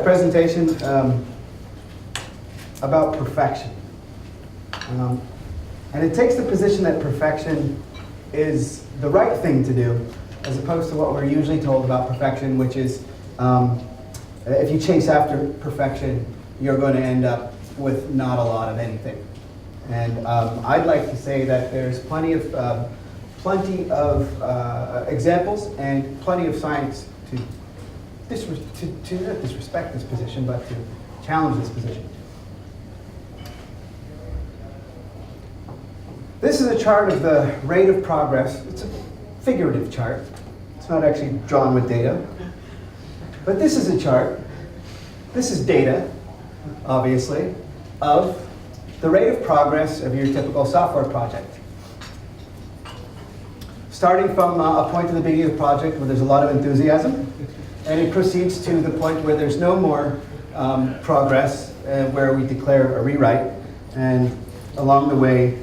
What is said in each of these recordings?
presentation about perfection. And it takes the position that perfection is the right thing to do, as opposed to what we're usually told about perfection, which is if you chase after perfection, you're going to end up with not a lot of anything. And I'd like to say that there's plenty of examples and plenty of science to not disrespect this position, but to challenge this position. This is a chart of the rate of progress. It's a figurative chart. It's not actually drawn with data. But this is a chart. This is data, obviously, of the rate of progress of your typical software project. Starting from a point at the beginning of the project where there's a lot of enthusiasm, and it proceeds to the point where there's no more progress, where we declare a rewrite, and along the way,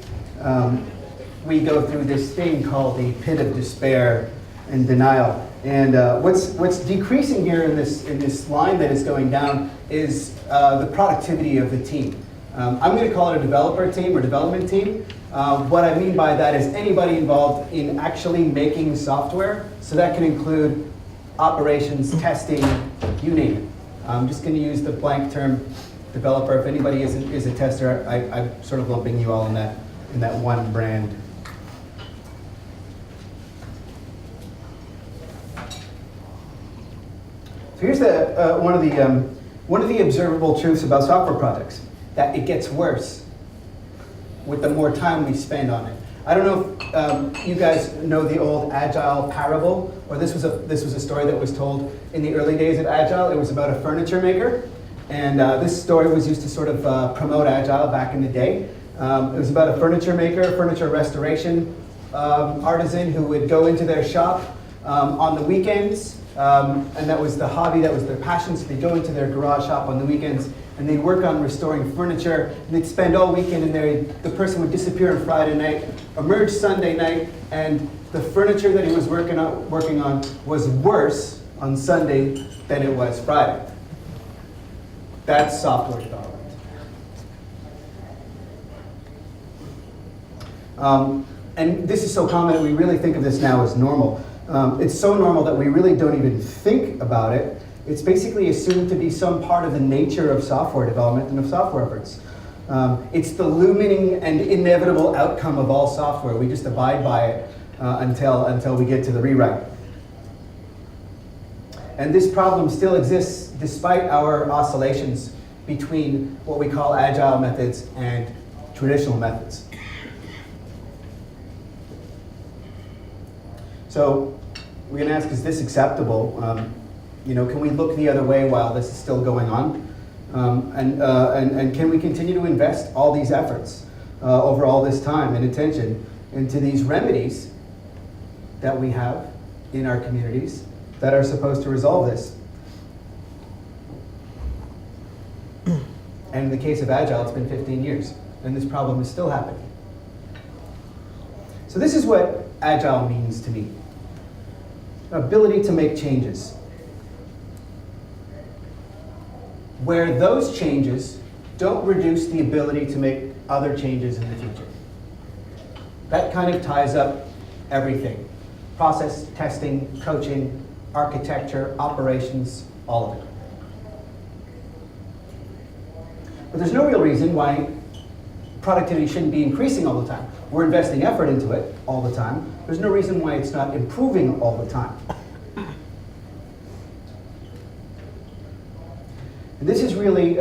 we go through this thing called the pit of despair and denial. And what's decreasing here in this line that is going down is the productivity of the team. I'm going to call it a developer team or development team. What I mean by that is anybody involved in actually making software. So that can include operations, testing, you name it. I'm just going to use the blank term developer. If anybody is a tester, I'm sort of lumping you all in that one brand. So here's one of the observable truths about software projects, that it gets worse with the more time we spend on it. I don't know if you guys know the old Agile parable, or this was a story that was told in the early days of Agile. It was about a furniture maker, and this story was used to sort of promote Agile back in the day. It was about a furniture maker, furniture restoration artisan who would go into their shop on the weekends, and that was the hobby, that was their passion. So they'd go into their garage shop on the weekends and they'd work on restoring furniture, and they'd spend all weekend in there. The person would disappear on Friday night, emerge Sunday night, and the furniture that he was working on was worse on Sunday than it was Friday. That's software development. And this is so common that we really think of this now as normal. It's so normal that we really don't even think about it. It's basically assumed to be some part of the nature of software development and of software efforts. It's the looming and inevitable outcome of all software. We just abide by it until we get to the rewrite. And this problem still exists despite our oscillations between what we call agile methods and traditional methods. So we're going to ask, is this acceptable? Can we look the other way while this is still going on? And can we continue to invest all these efforts over all this time and attention into these remedies that we have in our communities that are supposed to resolve this? And in the case of Agile, it's been 15 years, and this problem is still happening. So this is what Agile means to me. Ability to make changes, where those changes don't reduce the ability to make other changes in the future. That kind of ties up everything. Process, testing, coaching, architecture, operations, all of it. But there's no real reason why productivity shouldn't be increasing all the time. We're investing effort into it all the time. There's no reason why it's not improving all the time. And this is really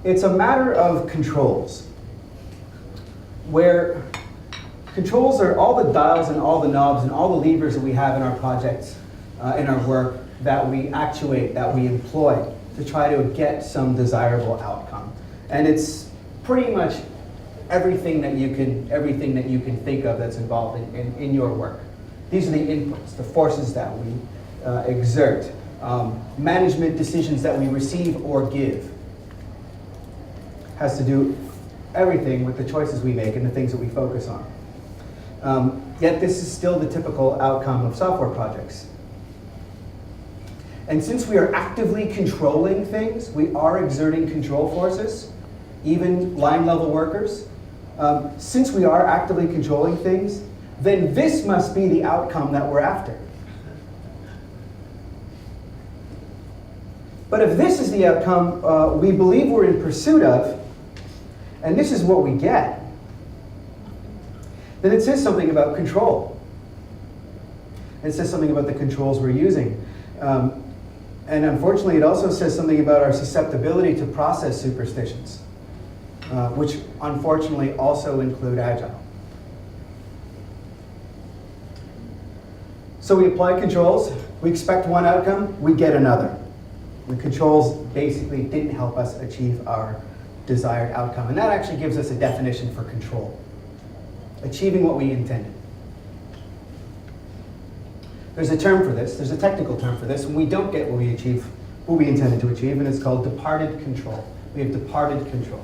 it's a matter of controls, where controls are all the dials and all the knobs and all the levers that we have in our projects, in our work, that we actuate, that we employ to try to get some desirable outcome. And it's pretty much everything that you can think of that's involved in your work. These are the inputs, the forces that we exert, management decisions that we receive or give. Has to do everything with the choices we make and the things that we focus on. Yet this is still the typical outcome of software projects. And since we are actively controlling things, we are exerting control forces, even line level workers. Since we are actively controlling things, then this must be the outcome that we're after. But if this is the outcome we believe we're in pursuit of, and this is what we get, then it says something about control. It says something about the controls we're using. And unfortunately, it also says something about our susceptibility to process superstitions, which unfortunately also include Agile. So we apply controls, we expect one outcome, we get another. The controls basically didn't help us achieve our desired outcome. And that actually gives us a definition for control. Achieving what we intended. There's a term for this, there's a technical term for this, when we don't get what we intended to achieve, and it's called departed control. We have departed control.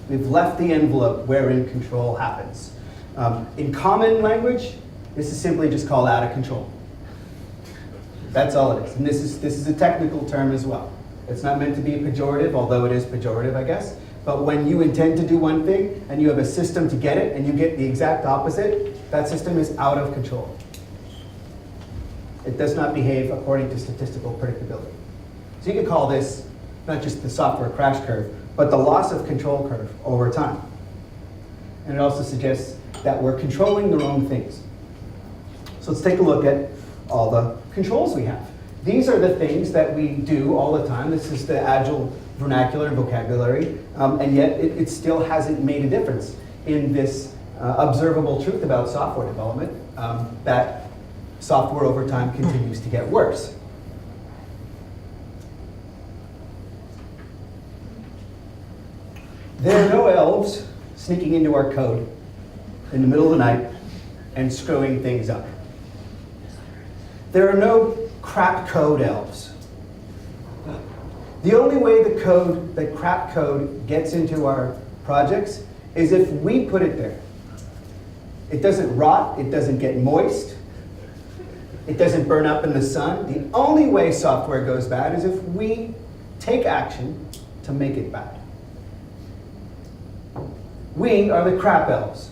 We've left the envelope wherein control happens. In common language, this is simply just called out of control. That's all it is. And this is a technical term as well. It's not meant to be pejorative, although it is pejorative, I guess. But when you intend to do one thing, and you have a system to get it, and you get the exact opposite, that system is out of control. It does not behave according to statistical predictability. So you can call this not just the software crash curve, but the loss of control curve over time. And it also suggests that we're controlling the wrong things. So let's take a look at all the controls we have. These are the things that we do all the time. This is the Agile vernacular and vocabulary, and yet it still hasn't made a difference in this observable truth about software development, that software over time continues to get worse. There are no elves sneaking into our code in the middle of the night and screwing things up. There are no crap code elves. The only way that crap code gets into our projects is if we put it there. It doesn't rot, it doesn't get moist, it doesn't burn up in the sun. The only way software goes bad is if we take action to make it bad. We are the crap elves.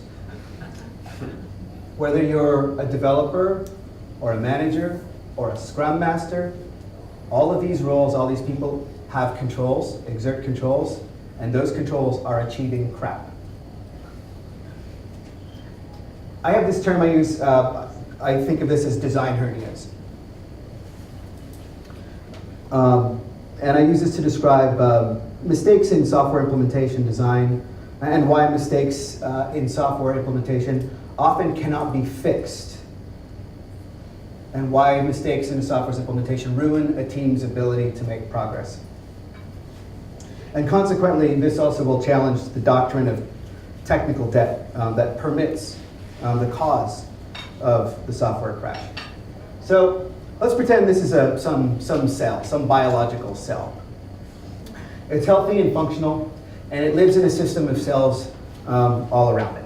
Whether you're a developer or a manager or a scrum master, all of these roles, all these people have controls, exert controls, and those controls are achieving crap. I have this term I use, I think of this as design hernias. And I use this to describe mistakes in software implementation design and why mistakes in software implementation often cannot be fixed, and why mistakes in a software's implementation ruin a team's ability to make progress. And consequently, this also will challenge the doctrine of technical debt that permits the cause of the software crash. So let's pretend this is some cell, some biological cell. It's healthy and functional, and it lives in a system of cells all around it.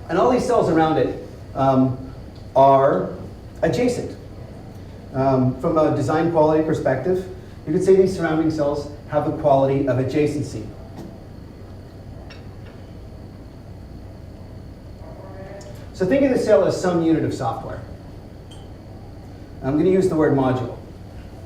And all these cells around it are adjacent. From a design quality perspective, you could say these surrounding cells have the quality of adjacency. So think of the cell as some unit of software. I'm going to use the word module.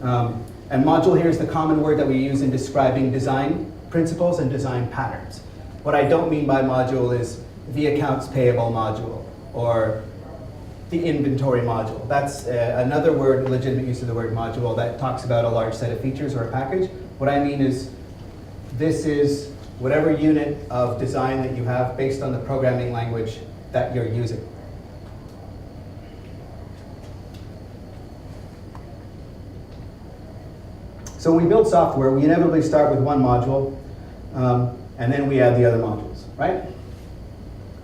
And module here is the common word that we use in describing design principles and design patterns. What I don't mean by module is the accounts payable module or the inventory module. That's another word, legitimate use of the word module, that talks about a large set of features or a package. What I mean is this is whatever unit of design that you have based on the programming language that you're using. So when we build software, we inevitably start with one module, and then we add the other modules, right?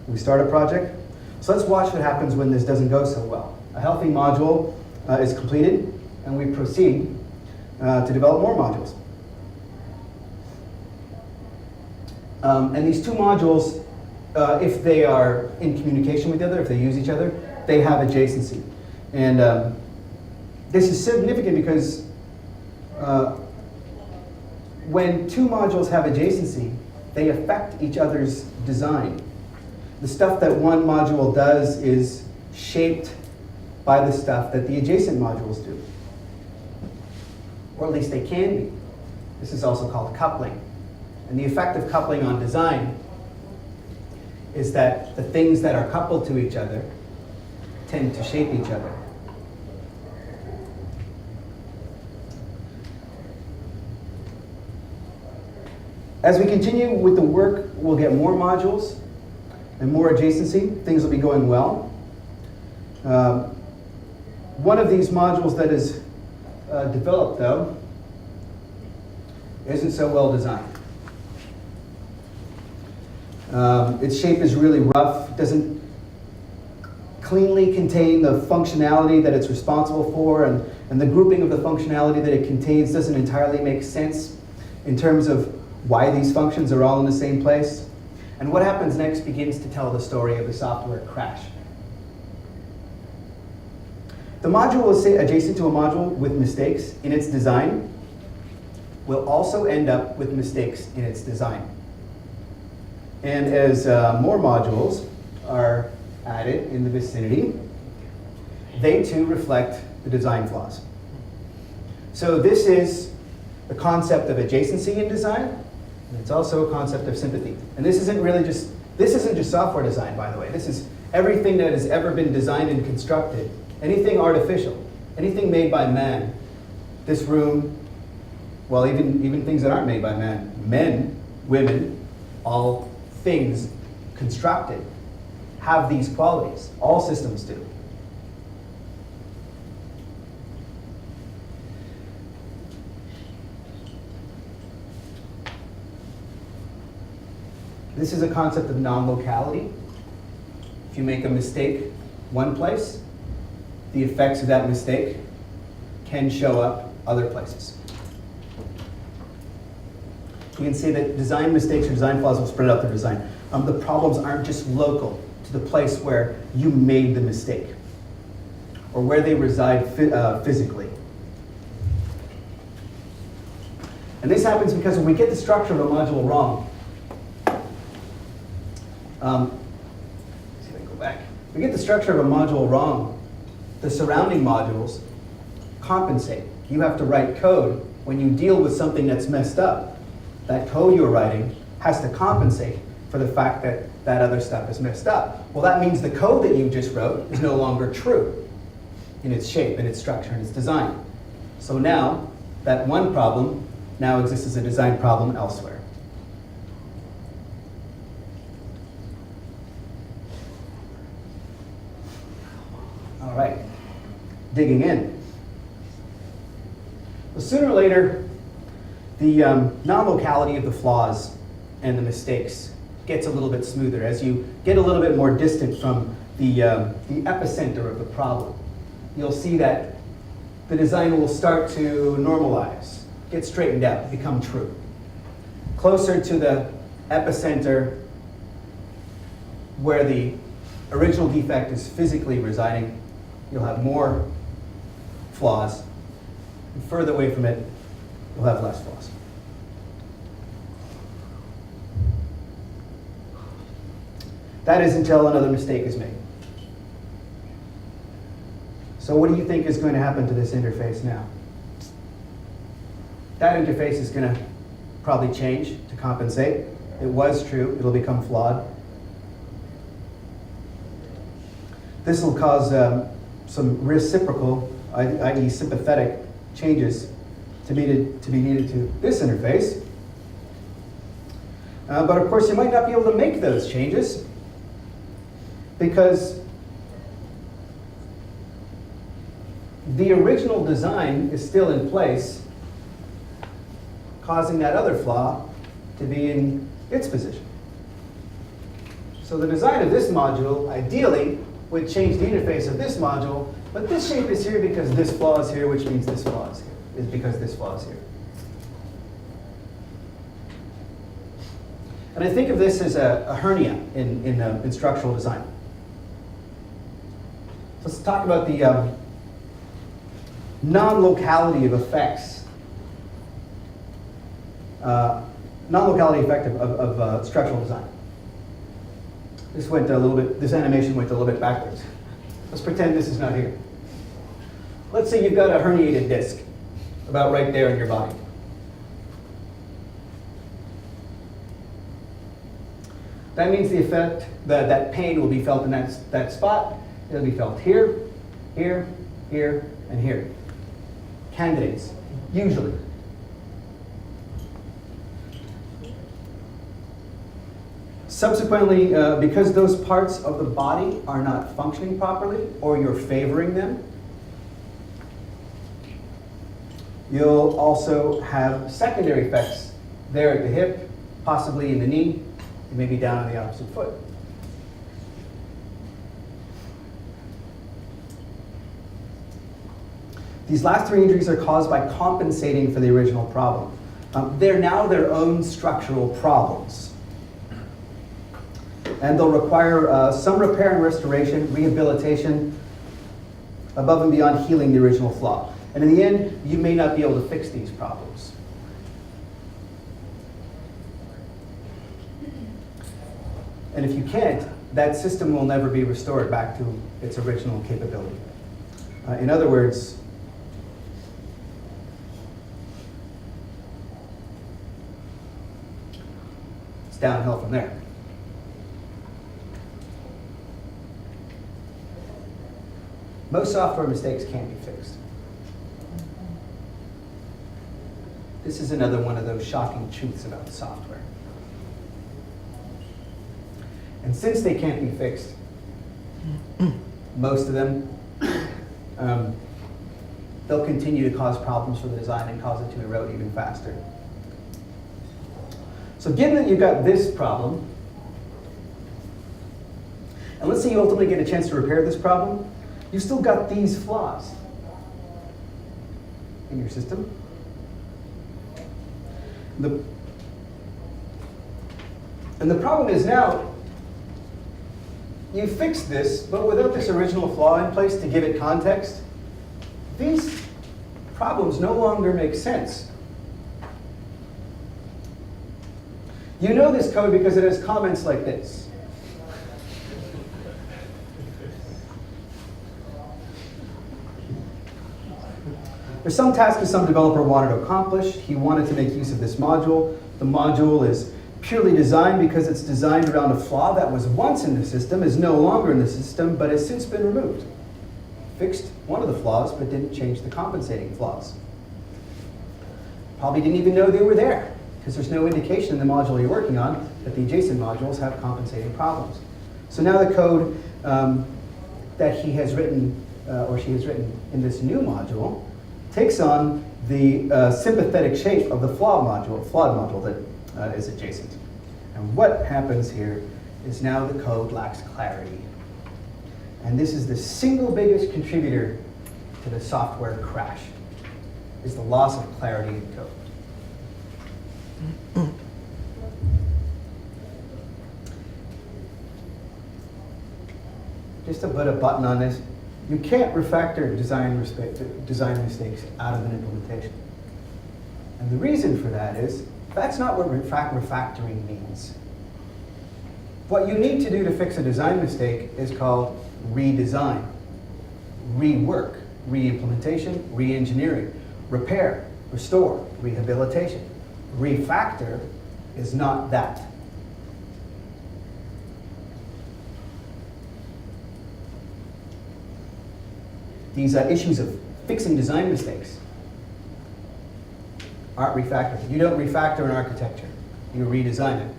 We start a project. So let's watch what happens when this doesn't go so well. A healthy module is completed, and we proceed to develop more modules. And these two modules, if they are in communication with each other, if they use each other, they have adjacency. And This is significant because when two modules have adjacency, they affect each other's design. The stuff that one module does is shaped by the stuff that the adjacent modules do. Or at least they can be. This is also called coupling. And the effect of coupling on design is that the things that are coupled to each other tend to shape each other. As we continue with the work, we'll get more modules and more adjacency. Things will be going well. One of these modules that is developed, though, isn't so well designed. Its shape is really rough. It doesn't cleanly contain the functionality that it's responsible for, and the grouping of the functionality that it contains doesn't entirely make sense in terms of why these functions are all in the same place. And what happens next begins to tell the story of the software crash. The module adjacent to a module with mistakes in its design will also end up with mistakes in its design. And as more modules are added in the vicinity, they too reflect the design flaws. So this is the concept of adjacency in design, and it's also a concept of sympathy. And this isn't just software design, by the way. This is everything that has ever been designed and constructed. Anything artificial, anything made by man. This room, well, even things that aren't made by man. Men, women, all things constructed have these qualities. All systems do. This is a concept of non-locality. If you make a mistake one place, the effects of that mistake can show up other places. You can see that design mistakes or design flaws will spread out through design. The problems aren't just local to the place where you made the mistake or where they reside physically. And this happens because when we get the structure of a module wrong, see if I can go back. If we get the structure of a module wrong, the surrounding modules compensate. You have to write code when you deal with something that's messed up. That code you're writing has to compensate for the fact that that other stuff is messed up. Well, that means the code that you just wrote is no longer true in its shape, in its structure, in its design. So now, that one problem now exists as a design problem elsewhere. All right, digging in. Well, sooner or later, the non-locality of the flaws and the mistakes gets a little bit smoother as you get a little bit more distant from the epicenter of the problem. You'll see that the design will start to normalize, get straightened out, become true. Closer to the epicenter where the original defect is physically residing, you'll have more flaws. And further away from it, you'll have less flaws. That is until another mistake is made. So what do you think is going to happen to this interface now? That interface is going to probably change to compensate. It was true, it'll become flawed. This will cause some reciprocal, i.e. sympathetic changes to be needed to this interface. But of course you might not be able to make those changes because the original design is still in place, causing that other flaw to be in its position. So the design of this module, ideally, would change the interface of this module, but this shape is here because this flaw is here, which means this flaw is here, is because this flaw is here. And I think of this as a hernia in structural design. So let's talk about the non-locality of effects, non-locality effect of structural design. This animation went a little bit backwards. Let's pretend this is not here. Let's say you've got a herniated disc about right there in your body. That means the effect, that pain will be felt in that spot. It'll be felt here, here, here, and here. Candidates, usually. Subsequently, because those parts of the body are not functioning properly, or you're favoring them, you'll also have secondary effects there at the hip, possibly in the knee, and maybe down on the opposite foot. These last three injuries are caused by compensating for the original problem. They're now their own structural problems. And they'll require some repair and restoration, rehabilitation, above and beyond healing the original flaw. And in the end, you may not be able to fix these problems. And if you can't, that system will never be restored back to its original capability. In other words, it's downhill from there. Most software mistakes can't be fixed. This is another one of those shocking truths about software. And since they can't be fixed, most of them, they'll continue to cause problems for the design and cause it to erode even faster. So given that you've got this problem, and let's say you ultimately get a chance to repair this problem, you've still got these flaws in your system. And the problem is now, you fixed this, but without this original flaw in place to give it context, these problems no longer make sense. You know this code because it has comments like this. There's some task that some developer wanted to accomplish. He wanted to make use of this module. The module is purely designed because it's designed around a flaw that was once in the system, is no longer in the system, but has since been removed. Fixed one of the flaws, but didn't change the compensating flaws. Probably didn't even know they were there, because there's no indication in the module you're working on that the adjacent modules have compensating problems. So now the code that he has written, or she has written in this new module, takes on the sympathetic shape of the flawed module that is adjacent. And what happens here is now the code lacks clarity. And this is the single biggest contributor to the software crash, is the loss of clarity in code. Just to put a button on this, you can't refactor design mistakes out of an implementation. And the reason for that is, that's not what refactoring means. What you need to do to fix a design mistake is called redesign, rework, re-implementation, re-engineering, repair, restore, rehabilitation. Refactor is not that. These issues of fixing design mistakes aren't refactoring. You don't refactor an architecture, you redesign it.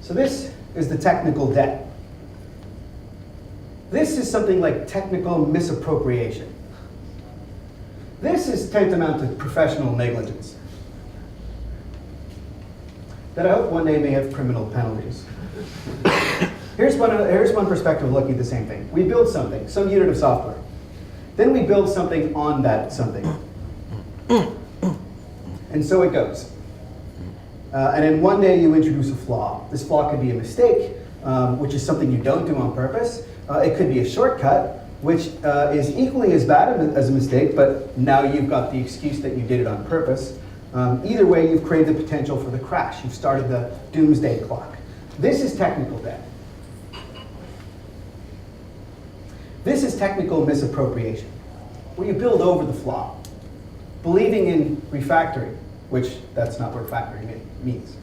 So this is the technical debt. This is something like technical misappropriation. This is tantamount to professional negligence that I hope one day may have criminal penalties. Here's one perspective of looking at the same thing. We build something, some unit of software. Then we build something on that something. And so it goes. And then one day you introduce a flaw. This flaw could be a mistake, which is something you don't do on purpose. It could be a shortcut, which is equally as bad as a mistake, but now you've got the excuse that you did it on purpose. Either way, you've created the potential for the crash. You've started the doomsday clock. This is technical debt. This is technical misappropriation, where you build over the flaw, believing in refactoring, which that's not what refactoring means.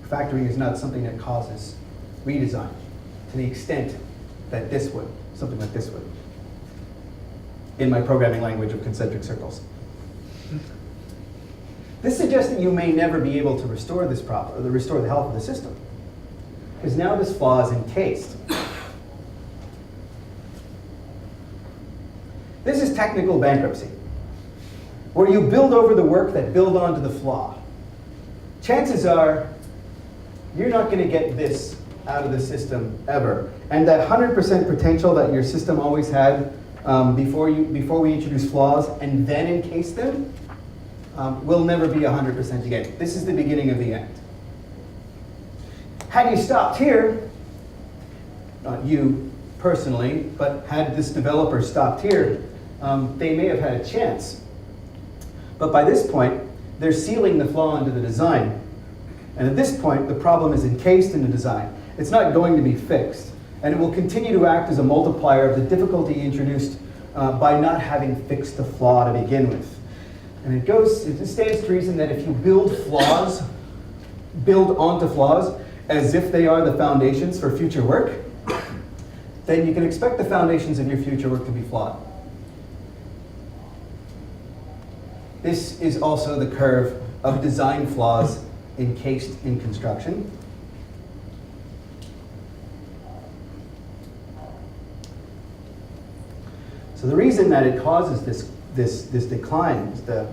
Refactoring is not something that causes redesign to the extent that this would, something like this would, in my programming language of concentric circles. This suggests that you may never be able to restore this problem, or restore the health of the system, because now this flaw is encased. This is technical bankruptcy, where you build over the work that build onto the flaw. Chances are you're not going to get this out of the system ever. And that 100% potential that your system always had before we introduce flaws and then encase them will never be 100% again. This is the beginning of the end. Had you stopped here, not you personally, but had this developer stopped here, they may have had a chance. But by this point, they're sealing the flaw into the design. And at this point, the problem is encased in the design. It's not going to be fixed. And it will continue to act as a multiplier of the difficulty introduced by not having fixed the flaw to begin with. And it stands to reason that if you build onto flaws as if they are the foundations for future work, then you can expect the foundations of your future work to be flawed. This is also the curve of design flaws encased in construction. So the reason that it causes this decline is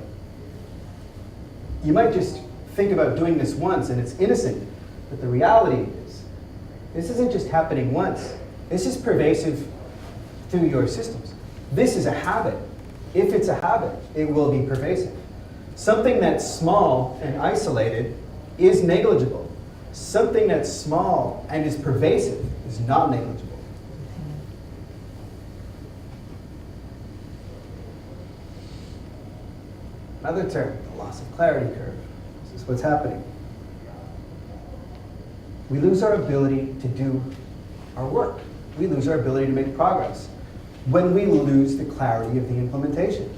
you might just think about doing this once and it's innocent, but the reality is this isn't just happening once. This is pervasive through your systems. This is a habit. If it's a habit, it will be pervasive. Something that's small and isolated is negligible. Something that's small and is pervasive is not negligible. Another term, the loss of clarity curve. This is what's happening. We lose our ability to do our work. We lose our ability to make progress when we lose the clarity of the implementation.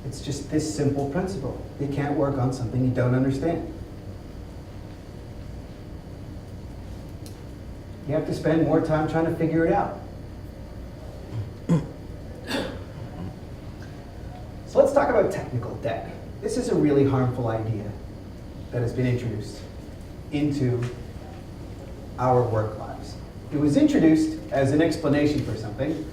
It's just this simple principle. You can't work on something you don't understand. You have to spend more time trying to figure it out. So let's talk about technical debt. This is a really harmful idea that has been introduced into our work lives. It was introduced as an explanation for something,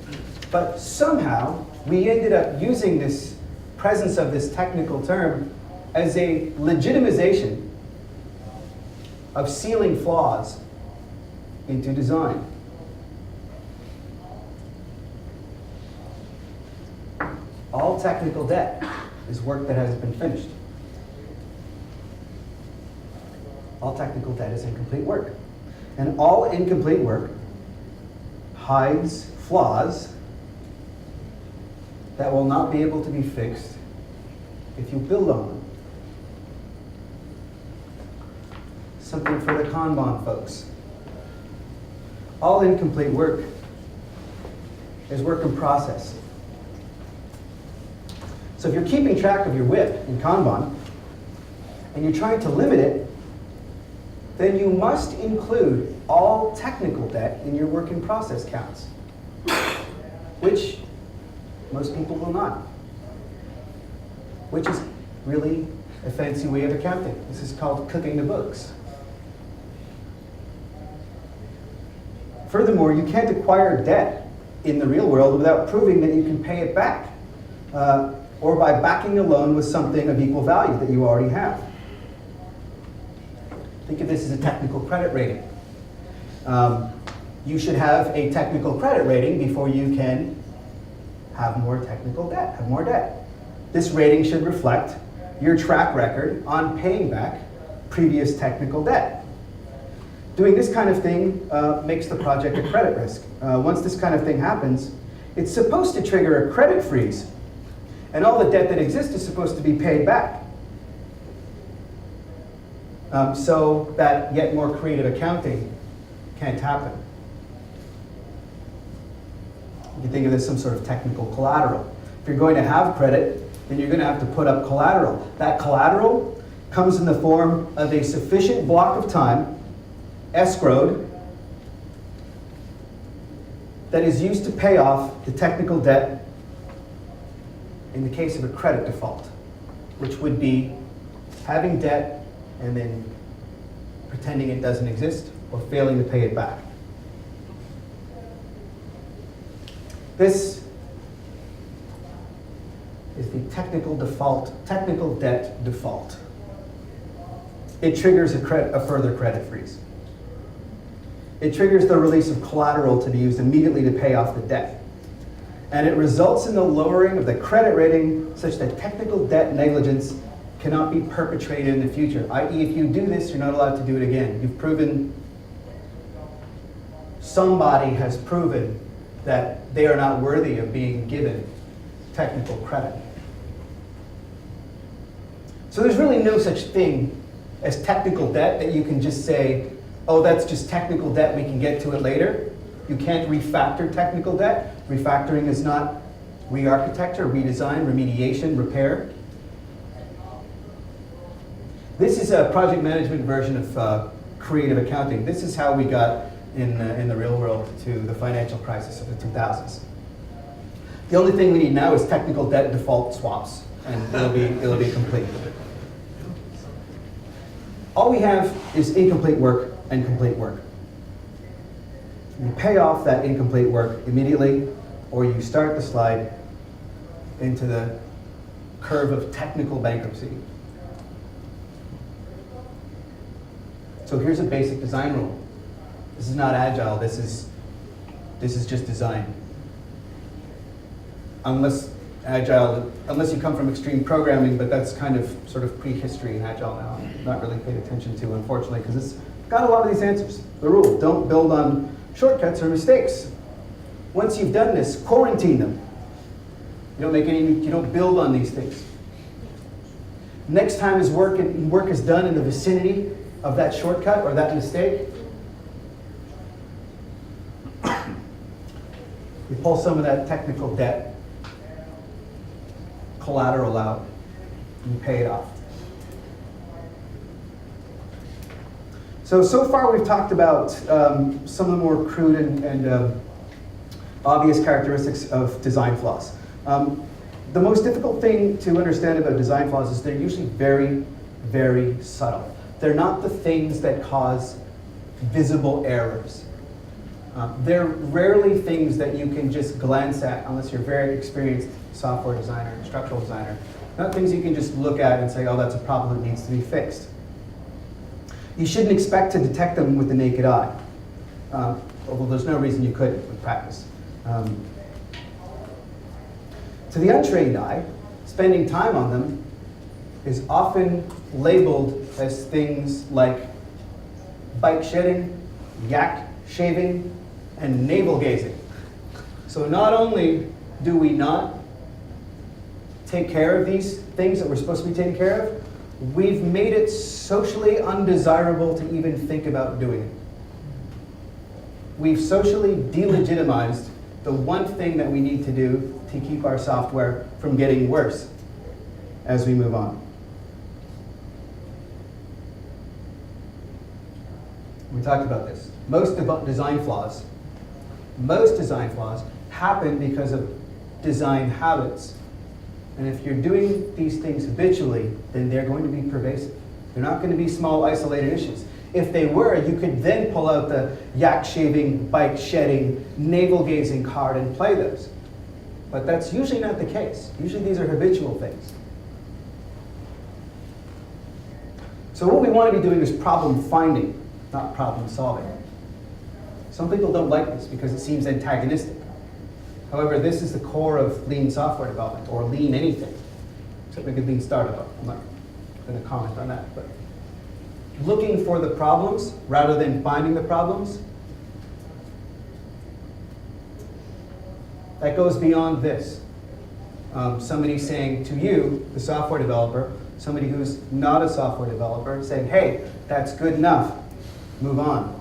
but somehow we ended up using this presence of this technical term as a legitimization of sealing flaws into design. All technical debt is work that hasn't been finished. All technical debt is incomplete work. And all incomplete work hides flaws that will not be able to be fixed if you build on them. Something for the Kanban folks. All incomplete work is work in process. So if you're keeping track of your WIP in Kanban, and you're trying to limit it, then you must include all technical debt in your work in process counts, which most people will not, which is really a fancy way of accounting. This is called cooking the books. Furthermore, you can't acquire debt in the real world without proving that you can pay it back, or by backing a loan with something of equal value that you already have. Think of this as a technical credit rating. You should have a technical credit rating before you can have more technical debt, have more debt. This rating should reflect your track record on paying back previous technical debt. Doing this kind of thing makes the project a credit risk. Once this kind of thing happens, it's supposed to trigger a credit freeze, and all the debt that exists is supposed to be paid back. So that yet more creative accounting can't happen. You can think of this as some sort of technical collateral. If you're going to have credit, then you're going to have to put up collateral. That collateral comes in the form of a sufficient block of time, escrowed, that is used to pay off the technical debt in the case of a credit default, which would be having debt and then pretending it doesn't exist or failing to pay it back. This is the technical debt default. It triggers a further credit freeze. It triggers the release of collateral to be used immediately to pay off the debt. And it results in the lowering of the credit rating such that technical debt negligence cannot be perpetrated in the future. I.e., if you do this, you're not allowed to do it again. You've proven, somebody has proven that they are not worthy of being given technical credit. So there's really no such thing as technical debt that you can just say, oh, that's just technical debt, we can get to it later. You can't refactor technical debt. Refactoring is not re-architecture, redesign, remediation, repair. This is a project management version of creative accounting. This is how we got in the real world to the financial crisis of the 2000s. The only thing we need now is technical debt default swaps, and it'll be complete. All we have is incomplete work and complete work. You pay off that incomplete work immediately, or you start the slide into the curve of technical bankruptcy. So here's a basic design rule. This is not agile, this is just design. Unless you come from extreme programming, but that's kind of sort of prehistory in agile now. Not really paid attention to, unfortunately, because it's got a lot of these answers. The rule, don't build on shortcuts or mistakes. Once you've done this, quarantine them. You don't build on these things. Next time work is done in the vicinity of that shortcut or that mistake, you pull some of that technical debt collateral out and you pay it off. So far we've talked about some of the more crude and obvious characteristics of design flaws. The most difficult thing to understand about design flaws is they're usually very, very subtle. They're not the things that cause visible errors. They're rarely things that you can just glance at unless you're a very experienced software designer, structural designer. Not things you can just look at and say, oh, that's a problem that needs to be fixed. You shouldn't expect to detect them with the naked eye. Although there's no reason you couldn't with practice. To the untrained eye, spending time on them is often labeled as things like bike shedding, yak shaving, and navel gazing. So not only do we not take care of these things that we're supposed to be taking care of, we've made it socially undesirable to even think about doing it. We've socially delegitimized the one thing that we need to do to keep our software from getting worse as we move on. We talked about this. Most design flaws happen because of design habits. And if you're doing these things habitually, then they're going to be pervasive. They're not going to be small, isolated issues. If they were, you could then pull out the yak shaving, bike shedding, navel gazing card and play those. But that's usually not the case. Usually these are habitual things. So what we want to be doing is problem finding, not problem solving. Some people don't like this because it seems antagonistic. However, this is the core of lean software development, or lean anything, except maybe lean startup. I'm not going to comment on that. But looking for the problems rather than finding the problems. That goes beyond this. Somebody saying to you, the software developer, somebody who's not a software developer, saying, hey, that's good enough, move on.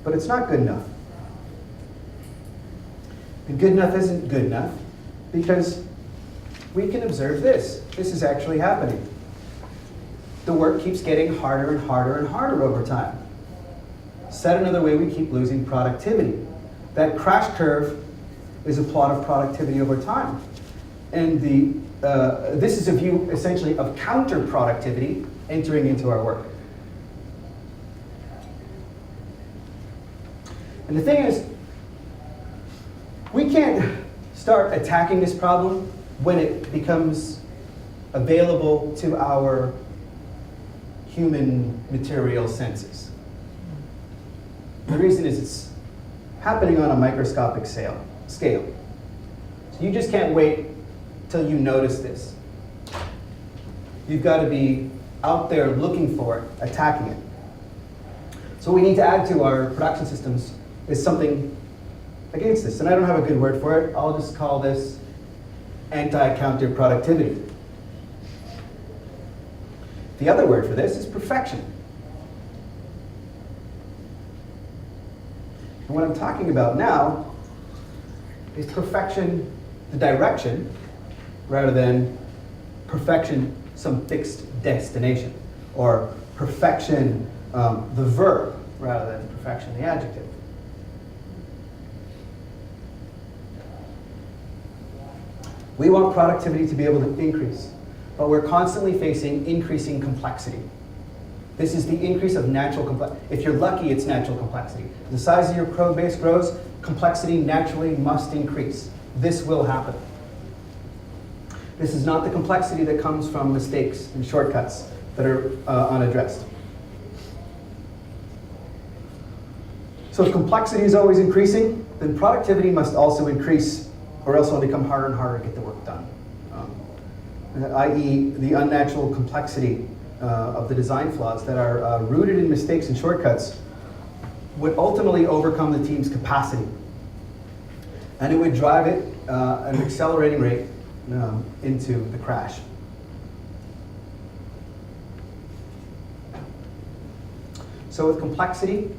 But it's not good enough. And good enough isn't good enough because we can observe this. This is actually happening. The work keeps getting harder and harder and harder over time. Said another way, we keep losing productivity. That crash curve is a plot of productivity over time. And this is a view essentially of counter-productivity entering into our work. And the thing is, we can't start attacking this problem when it becomes available to our human material senses. The reason is it's happening on a microscopic scale. So you just can't wait till you notice this. You've got to be out there looking for it, attacking it. So what we need to add to our production systems is something against this. And I don't have a good word for it. I'll just call this anti-counter productivity. The other word for this is perfection. And what I'm talking about now is perfection, the direction, rather than perfection, some fixed destination, or perfection, the verb, rather than perfection, the adjective. We want productivity to be able to increase, but we're constantly facing increasing complexity. This is the increase of natural complexity. If you're lucky, it's natural complexity. The size of your code base grows, complexity naturally must increase. This will happen. This is not the complexity that comes from mistakes and shortcuts that are unaddressed. So if complexity is always increasing, then productivity must also increase, or else it'll become harder and harder to get the work done. I.e., the unnatural complexity of the design flaws that are rooted in mistakes and shortcuts would ultimately overcome the team's capacity. And it would drive it at an accelerating rate into the crash. So with complexity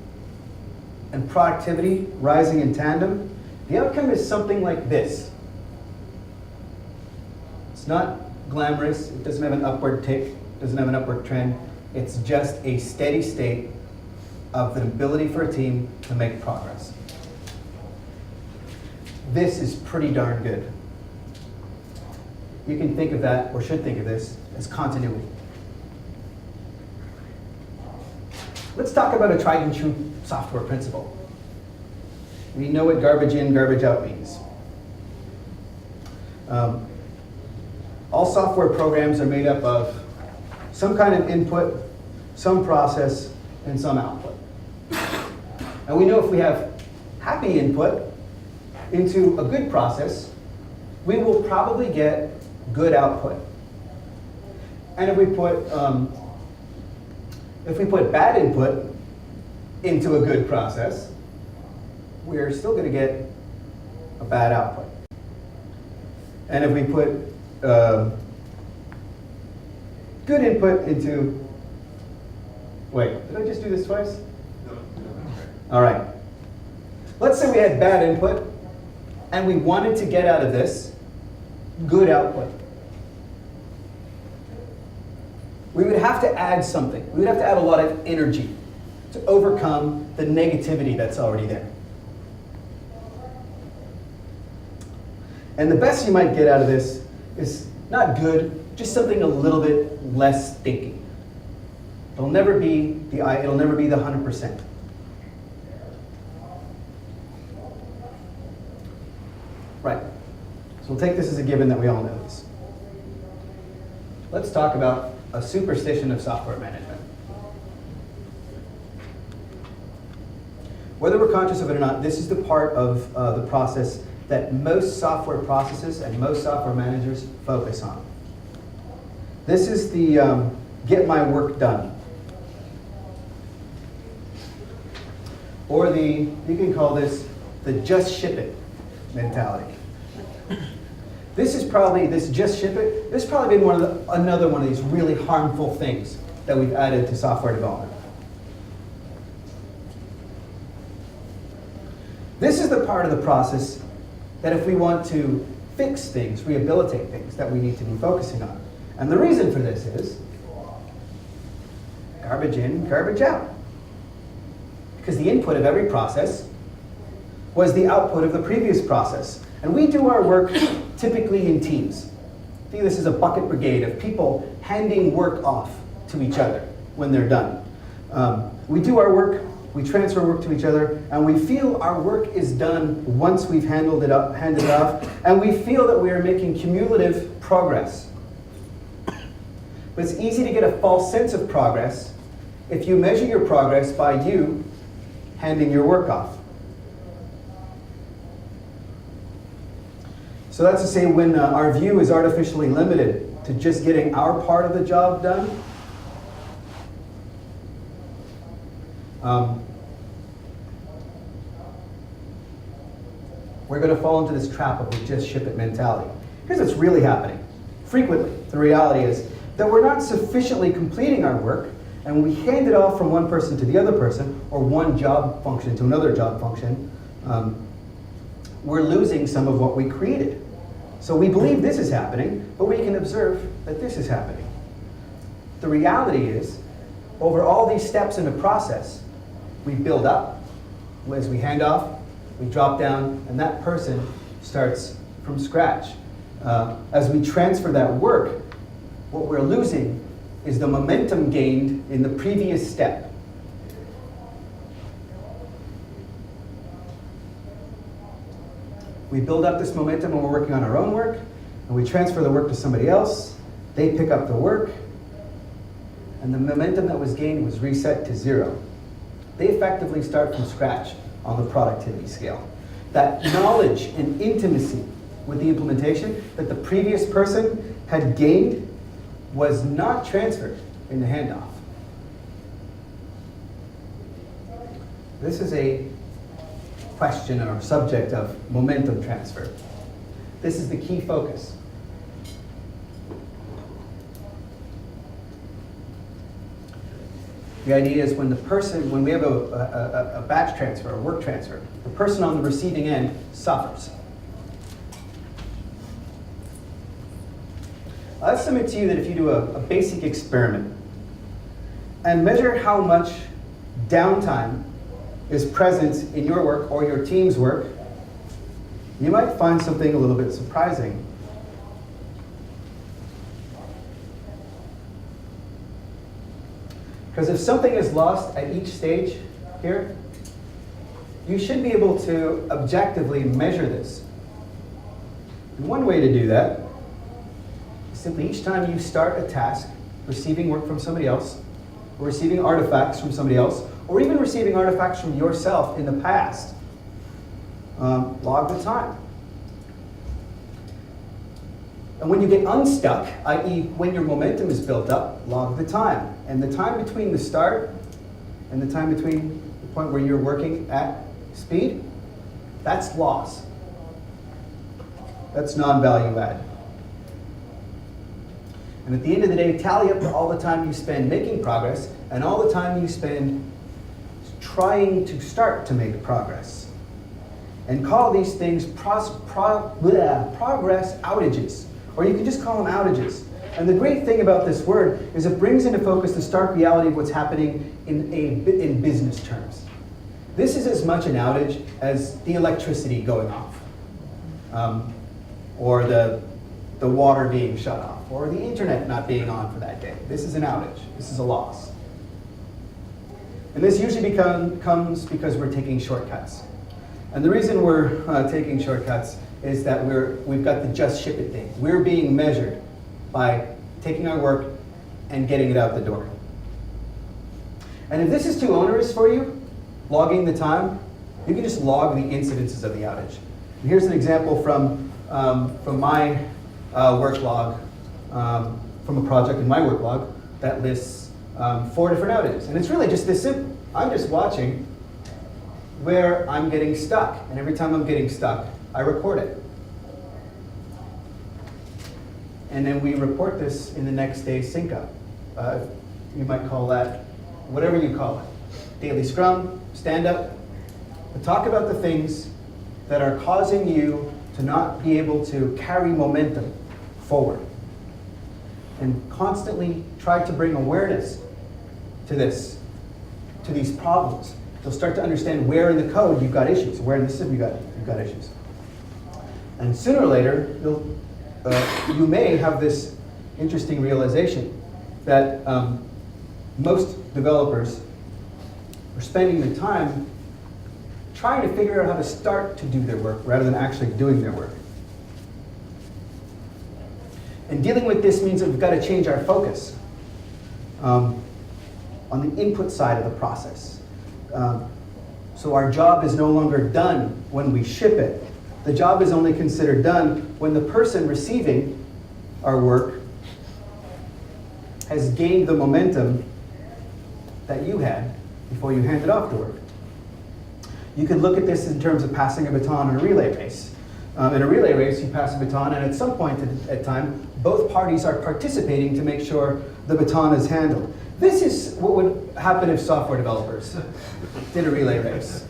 and productivity rising in tandem, the outcome is something like this. It's not glamorous, it doesn't have an upward tick, doesn't have an upward trend. It's just a steady state of the ability for a team to make progress. This is pretty darn good. You can think of that, or should think of this, as continuity. Let's talk about a tried and true software principle. We know what garbage in, garbage out means. All software programs are made up of some kind of input, some process, and some output. And we know if we have happy input into a good process, we will probably get good output. And if we put bad input into a good process, we're still going to get a bad output. And if we put good input into, wait, did I just do this twice? No. All right. Let's say we had bad input and we wanted to get out of this good output. We would have to add something. We would have to add a lot of energy to overcome the negativity that's already there. And the best you might get out of this is not good, just something a little bit less stinky. It'll never be the 100%. Right. So we'll take this as a given that we all know this. Let's talk about a superstition of software management. Whether we're conscious of it or not, this is the part of the process that most software processes and most software managers focus on. This is the get my work done. or you can call this the just ship it mentality. This has probably been another one of these really harmful things that we've added to software development. This is the part of the process that if we want to fix things, rehabilitate things, that we need to be focusing on. And the reason for this is garbage in, garbage out. Because the input of every process was the output of the previous process. And we do our work typically in teams. Think of this as a bucket brigade of people handing work off to each other when they're done. We do our work, we transfer work to each other, and we feel our work is done once we've handed it off, and we feel that we are making cumulative progress. But it's easy to get a false sense of progress if you measure your progress by you handing your work off. So that's to say, when our view is artificially limited to just getting our part of the job done, we're going to fall into this trap of the just ship it mentality. Here's what's really happening. Frequently, the reality is that we're not sufficiently completing our work, and when we hand it off from one person to the other person, or one job function to another job function, we're losing some of what we created. So we believe this is happening, but we can observe that this is happening. The reality is, over all these steps in the process, we build up. As we hand off, we drop down, and that person starts from scratch. As we transfer that work, what we're losing is the momentum gained in the previous step. We build up this momentum when we're working on our own work, and we transfer the work to somebody else. They pick up the work, and the momentum that was gained was reset to zero. They effectively start from scratch on the productivity scale. That knowledge and intimacy with the implementation that the previous person had gained was not transferred in the handoff. This is a question or subject of momentum transfer. This is the key focus. The idea is when we have a batch transfer, a work transfer, the person on the receiving end suffers. I'll submit to you that if you do a basic experiment and measure how much downtime is present in your work or your team's work, you might find something a little bit surprising. Because if something is lost at each stage here, you should be able to objectively measure this. And one way to do that is simply each time you start a task, receiving work from somebody else, or receiving artifacts from somebody else, or even receiving artifacts from yourself in the past, log the time. And when you get unstuck, i.e. when your momentum is built up, log the time. And the time between the start and the time between the point where you're working at speed, that's loss. That's non-value add. And at the end of the day, tally up all the time you spend making progress and all the time you spend trying to start to make progress. And call these things progress outages. Or you can just call them outages. And the great thing about this word is it brings into focus the stark reality of what's happening in business terms. This is as much an outage as the electricity going off, or the water being shut off, or the internet not being on for that day. This is an outage. This is a loss. And this usually comes because we're taking shortcuts. And the reason we're taking shortcuts is that we've got the just ship it thing. We're being measured by taking our work and getting it out the door. And if this is too onerous for you, logging the time, you can just log the incidences of the outage. And here's an example from my work log, from a project in my work log that lists 4 different outages. And it's really just this simple. I'm just watching where I'm getting stuck. And every time I'm getting stuck, I record it. And then we report this in the next day's sync up. You might call that whatever you call it. Daily scrum, stand up. But talk about the things that are causing you to not be able to carry momentum forward. And constantly try to bring awareness to this, to these problems. You'll start to understand where in the code you've got issues, where in the system you've got issues. And sooner or later, you may have this interesting realization that most developers are spending the time trying to figure out how to start to do their work rather than actually doing their work. And dealing with this means that we've got to change our focus on the input side of the process. So our job is no longer done when we ship it. The job is only considered done when the person receiving our work has gained the momentum that you had before you handed off the work. You could look at this in terms of passing a baton in a relay race. In a relay race, you pass a baton, and at some point in time, both parties are participating to make sure the baton is handled. This is what would happen if software developers did a relay race.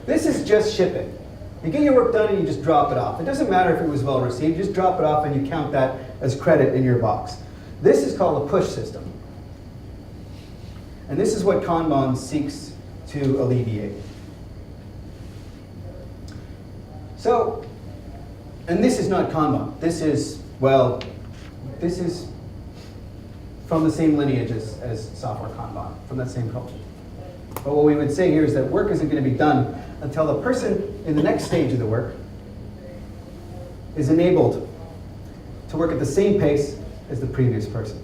This is just shipping. You get your work done and you just drop it off. It doesn't matter if it was well received, you just drop it off and you count that as credit in your box. This is called a push system. And this is what Kanban seeks to alleviate. So, and this is not Kanban. This is, well, this is from the same lineage as software Kanban, from that same culture. But what we would say here is that work isn't going to be done until the person in the next stage of the work is enabled to work at the same pace as the previous person.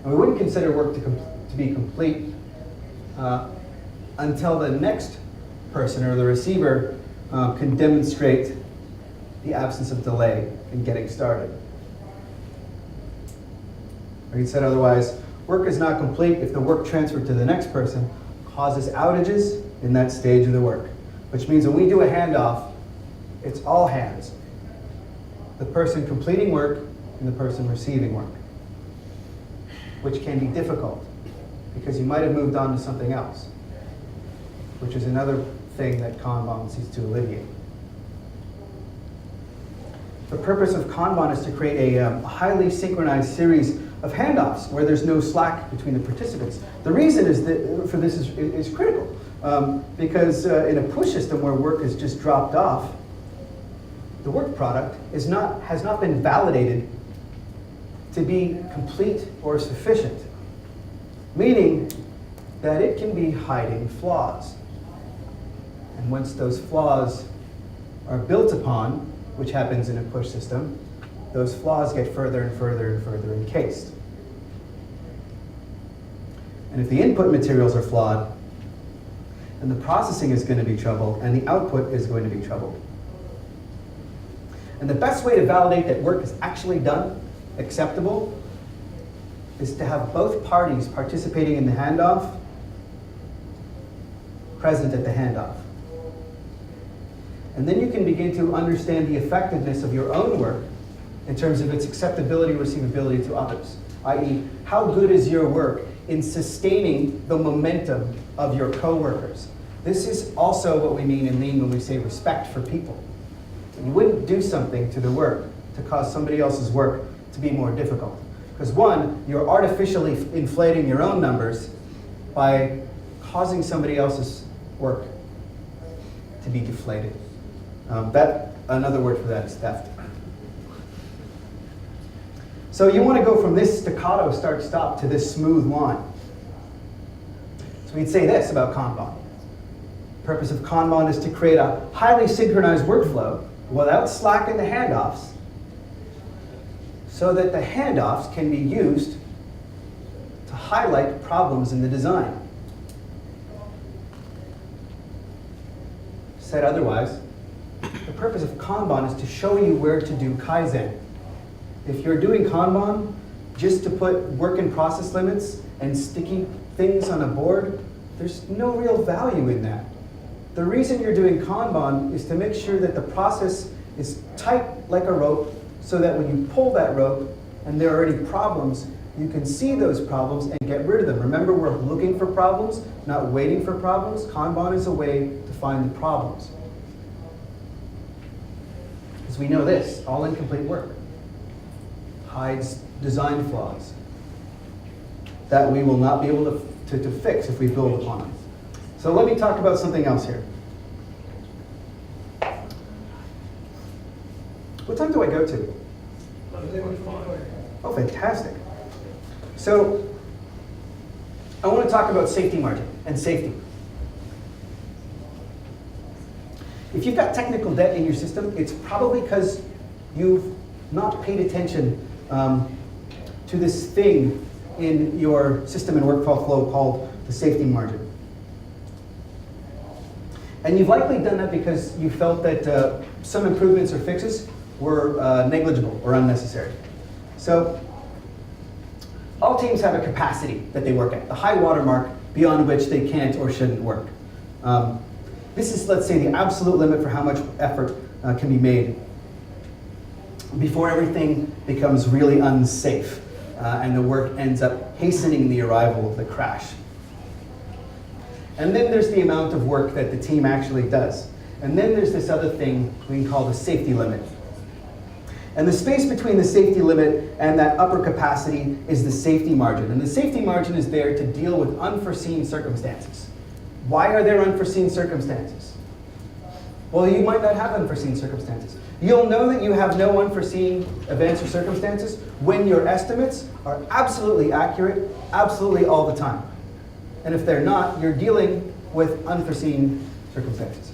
And we wouldn't consider work to be complete until the next person or the receiver can demonstrate the absence of delay in getting started. Or said otherwise, work is not complete if the work transferred to the next person causes outages in that stage of the work. Which means when we do a handoff, it's all hands. The person completing work and the person receiving work. Which can be difficult because you might have moved on to something else, which is another thing that Kanban seeks to alleviate. The purpose of Kanban is to create a highly synchronized series of handoffs where there's no slack between the participants. The reason is that for this is critical because in a push system where work is just dropped off, the work product has not been validated to be complete or sufficient, meaning that it can be hiding flaws. And once those flaws are built upon, which happens in a push system, those flaws get further and further and further encased. And if the input materials are flawed, then the processing is going to be troubled and the output is going to be troubled. And the best way to validate that work is actually done, acceptable, is to have both parties participating in the handoff present at the handoff. And then you can begin to understand the effectiveness of your own work in terms of its acceptability, receivability to others, i.e., how good is your work in sustaining the momentum of your coworkers. This is also what we mean in Lean when we say respect for people. You wouldn't do something to the work to cause somebody else's work to be more difficult. Because one, you're artificially inflating your own numbers by causing somebody else's work to be deflated. Another word for that is theft. So you want to go from this staccato start-stop to this smooth line. So we'd say this about Kanban. The purpose of Kanban is to create a highly synchronized workflow without slack in the handoffs, so that the handoffs can be used to highlight problems in the design. Said otherwise, the purpose of Kanban is to show you where to do Kaizen. If you're doing Kanban just to put work in process limits and sticky things on a board, there's no real value in that. The reason you're doing Kanban is to make sure that the process is tight like a rope, so that when you pull that rope and there are any problems, you can see those problems and get rid of them. Remember, we're looking for problems, not waiting for problems. Kanban is a way to find the problems. Because we know this, all incomplete work hides design flaws that we will not be able to fix if we build upon them. So let me talk about something else here. What time do I go to? Oh, fantastic. So I want to talk about safety margin and safety. If you've got technical debt in your system, it's probably because you've not paid attention to this thing in your system and workflow flow called the safety margin. And you've likely done that because you felt that some improvements or fixes were negligible or unnecessary. So all teams have a capacity that they work at, the high water mark beyond which they can't or shouldn't work. This is, let's say, the absolute limit for how much effort can be made before everything becomes really unsafe and the work ends up hastening the arrival of the crash. And then there's the amount of work that the team actually does. And then there's this other thing we can call the safety limit. And the space between the safety limit and that upper capacity is the safety margin. And the safety margin is there to deal with unforeseen circumstances. Why are there unforeseen circumstances? Well, you might not have unforeseen circumstances. You'll know that you have no unforeseen events or circumstances when your estimates are absolutely accurate, absolutely all the time. And if they're not, you're dealing with unforeseen circumstances.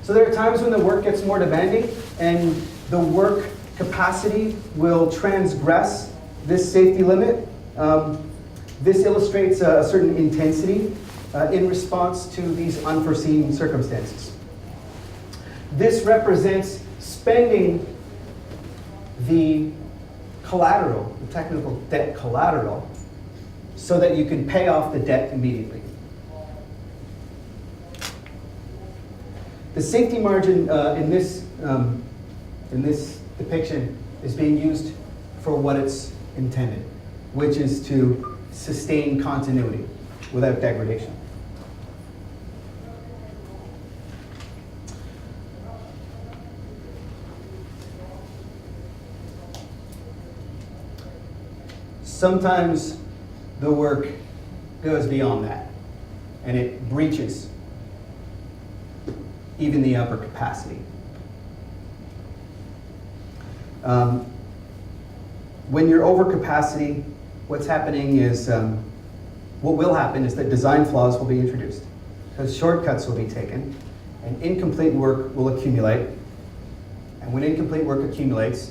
So there are times when the work gets more demanding and the work capacity will transgress this safety limit. This illustrates a certain intensity in response to these unforeseen circumstances. This represents spending the collateral, the technical debt collateral, so that you can pay off the debt immediately. The safety margin in this depiction is being used for what it's intended, which is to sustain continuity without degradation. Sometimes the work goes beyond that, and it breaches even the upper capacity. When you're over capacity, what's happening is, what will happen is that design flaws will be introduced, because shortcuts will be taken, and incomplete work will accumulate. And when incomplete work accumulates,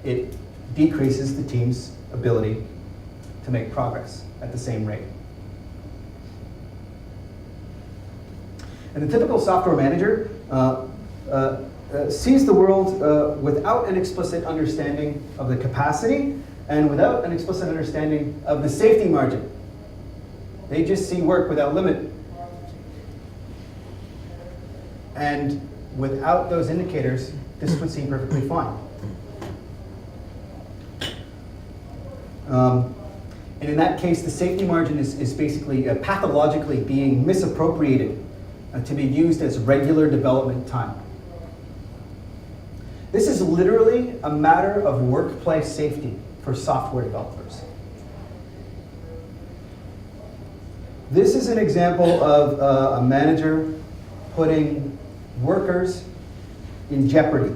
it decreases the team's ability to make progress at the same rate. And the typical software manager sees the world without an explicit understanding of the capacity and without an explicit understanding of the safety margin. They just see work without limit. And without those indicators, this would seem perfectly fine. And in that case, the safety margin is basically pathologically being misappropriated to be used as regular development time. This is literally a matter of workplace safety for software developers. This is an example of a manager putting workers in jeopardy.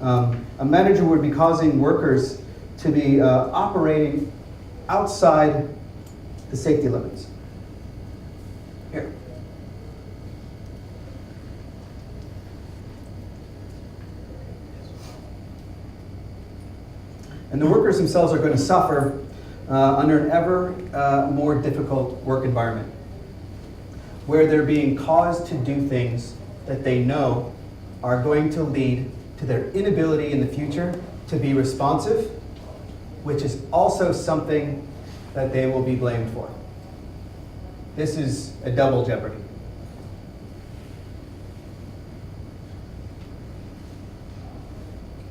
A manager would be causing workers to be operating outside the safety limits. Here. And the workers themselves are going to suffer under an ever more difficult work environment, where they're being caused to do things that they know are going to lead to their inability in the future to be responsive which is also something that they will be blamed for. This is a double jeopardy.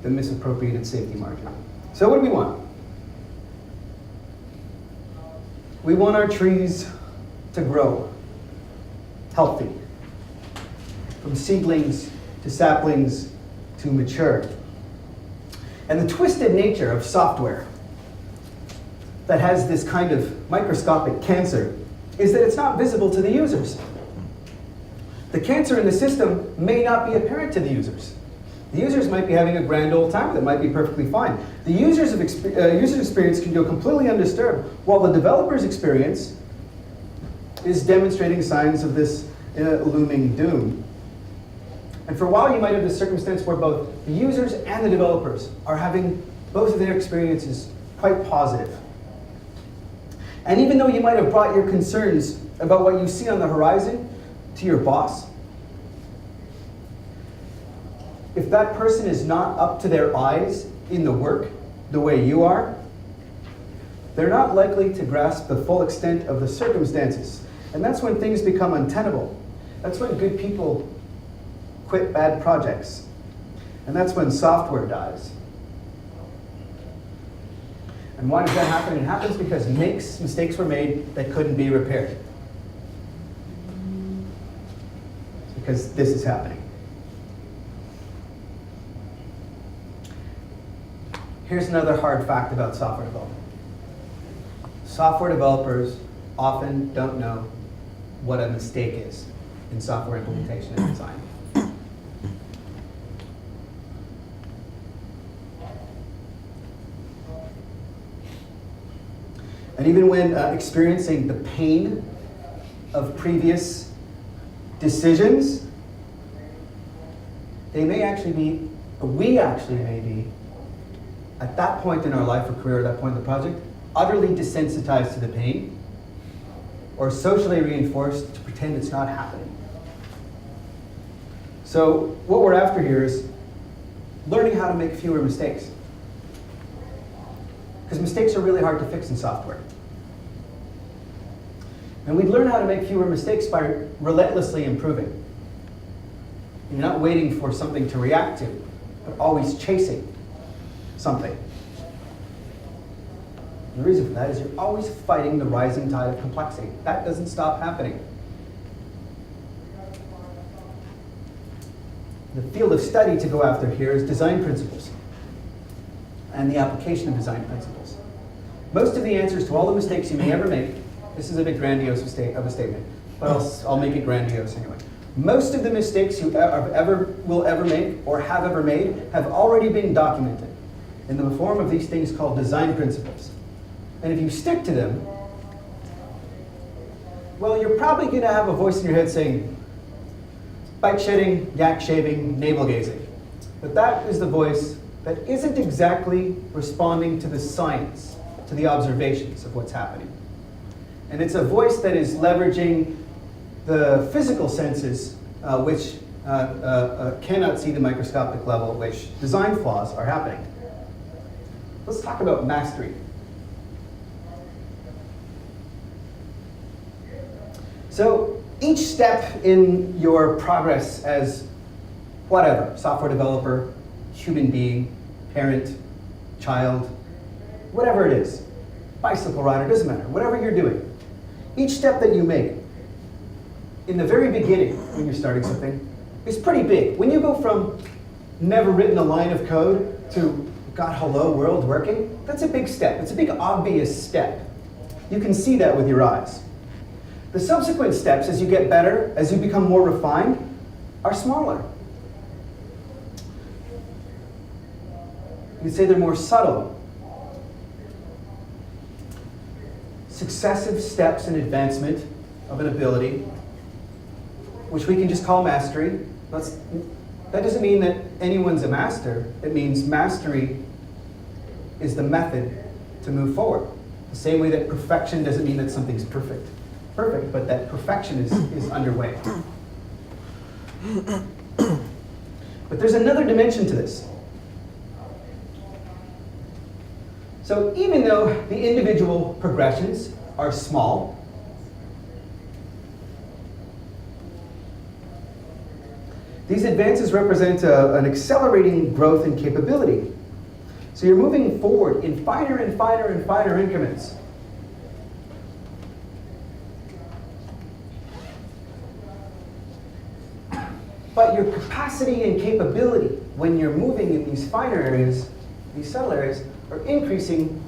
The misappropriated safety margin. So what do we want? We want our trees to grow healthy, from seedlings to saplings to mature. And the twisted nature of software that has this kind of microscopic cancer is that it's not visible to the users. The cancer in the system may not be apparent to the users. The users might be having a grand old time with it, might be perfectly fine. The user's experience can go completely undisturbed, while the developer's experience is demonstrating signs of this looming doom. And for a while, you might have this circumstance where both the users and the developers are having both of their experiences quite positive. And even though you might have brought your concerns about what you see on the horizon to your boss, if that person is not up to their eyes in the work the way you are, they're not likely to grasp the full extent of the circumstances. And that's when things become untenable. That's when good people quit bad projects. And that's when software dies. And why does that happen? It happens because mistakes were made that couldn't be repaired. Because this is happening. Here's another hard fact about software development. Software developers often don't know what a mistake is in software implementation and design. And even when experiencing the pain of previous decisions, we actually may be, at that point in our life or career, at that point in the project, utterly desensitized to the pain, or socially reinforced to pretend it's not happening. So what we're after here is learning how to make fewer mistakes. Because mistakes are really hard to fix in software. And we learn how to make fewer mistakes by relentlessly improving. You're not waiting for something to react to, but always chasing something. And the reason for that is you're always fighting the rising tide of complexity. That doesn't stop happening. The field of study to go after here is design principles and the application of design principles. Most of the answers to all the mistakes you may ever make, this is a bit grandiose of a statement, but I'll make it grandiose anyway. Most of the mistakes you will ever make or have ever made have already been documented in the form of these things called design principles. And if you stick to them, well, you're probably going to have a voice in your head saying, bike shedding, yak shaving, navel gazing. But that is the voice that isn't exactly responding to the science, to the observations of what's happening. And it's a voice that is leveraging the physical senses, which cannot see the microscopic level at which design flaws are happening. Let's talk about mastery. So each step in your progress as whatever, software developer, human being, parent, child, whatever it is, bicycle rider, doesn't matter, whatever you're doing, each step that you make in the very beginning when you're starting something is pretty big. When you go from never written a line of code to got hello world working, that's a big step. It's a big obvious step. You can see that with your eyes. The subsequent steps, as you get better, as you become more refined, are smaller. You could say they're more subtle. Successive steps in advancement of an ability, which we can just call mastery. That doesn't mean that anyone's a master. It means mastery is the method to move forward. The same way that perfection doesn't mean that something's perfect, but that perfection is underway. But there's another dimension to this. So even though the individual progressions are small, these advances represent an accelerating growth in capability. So you're moving forward in finer and finer and finer increments. But your capacity and capability when you're moving in these finer areas, these subtle areas, are increasing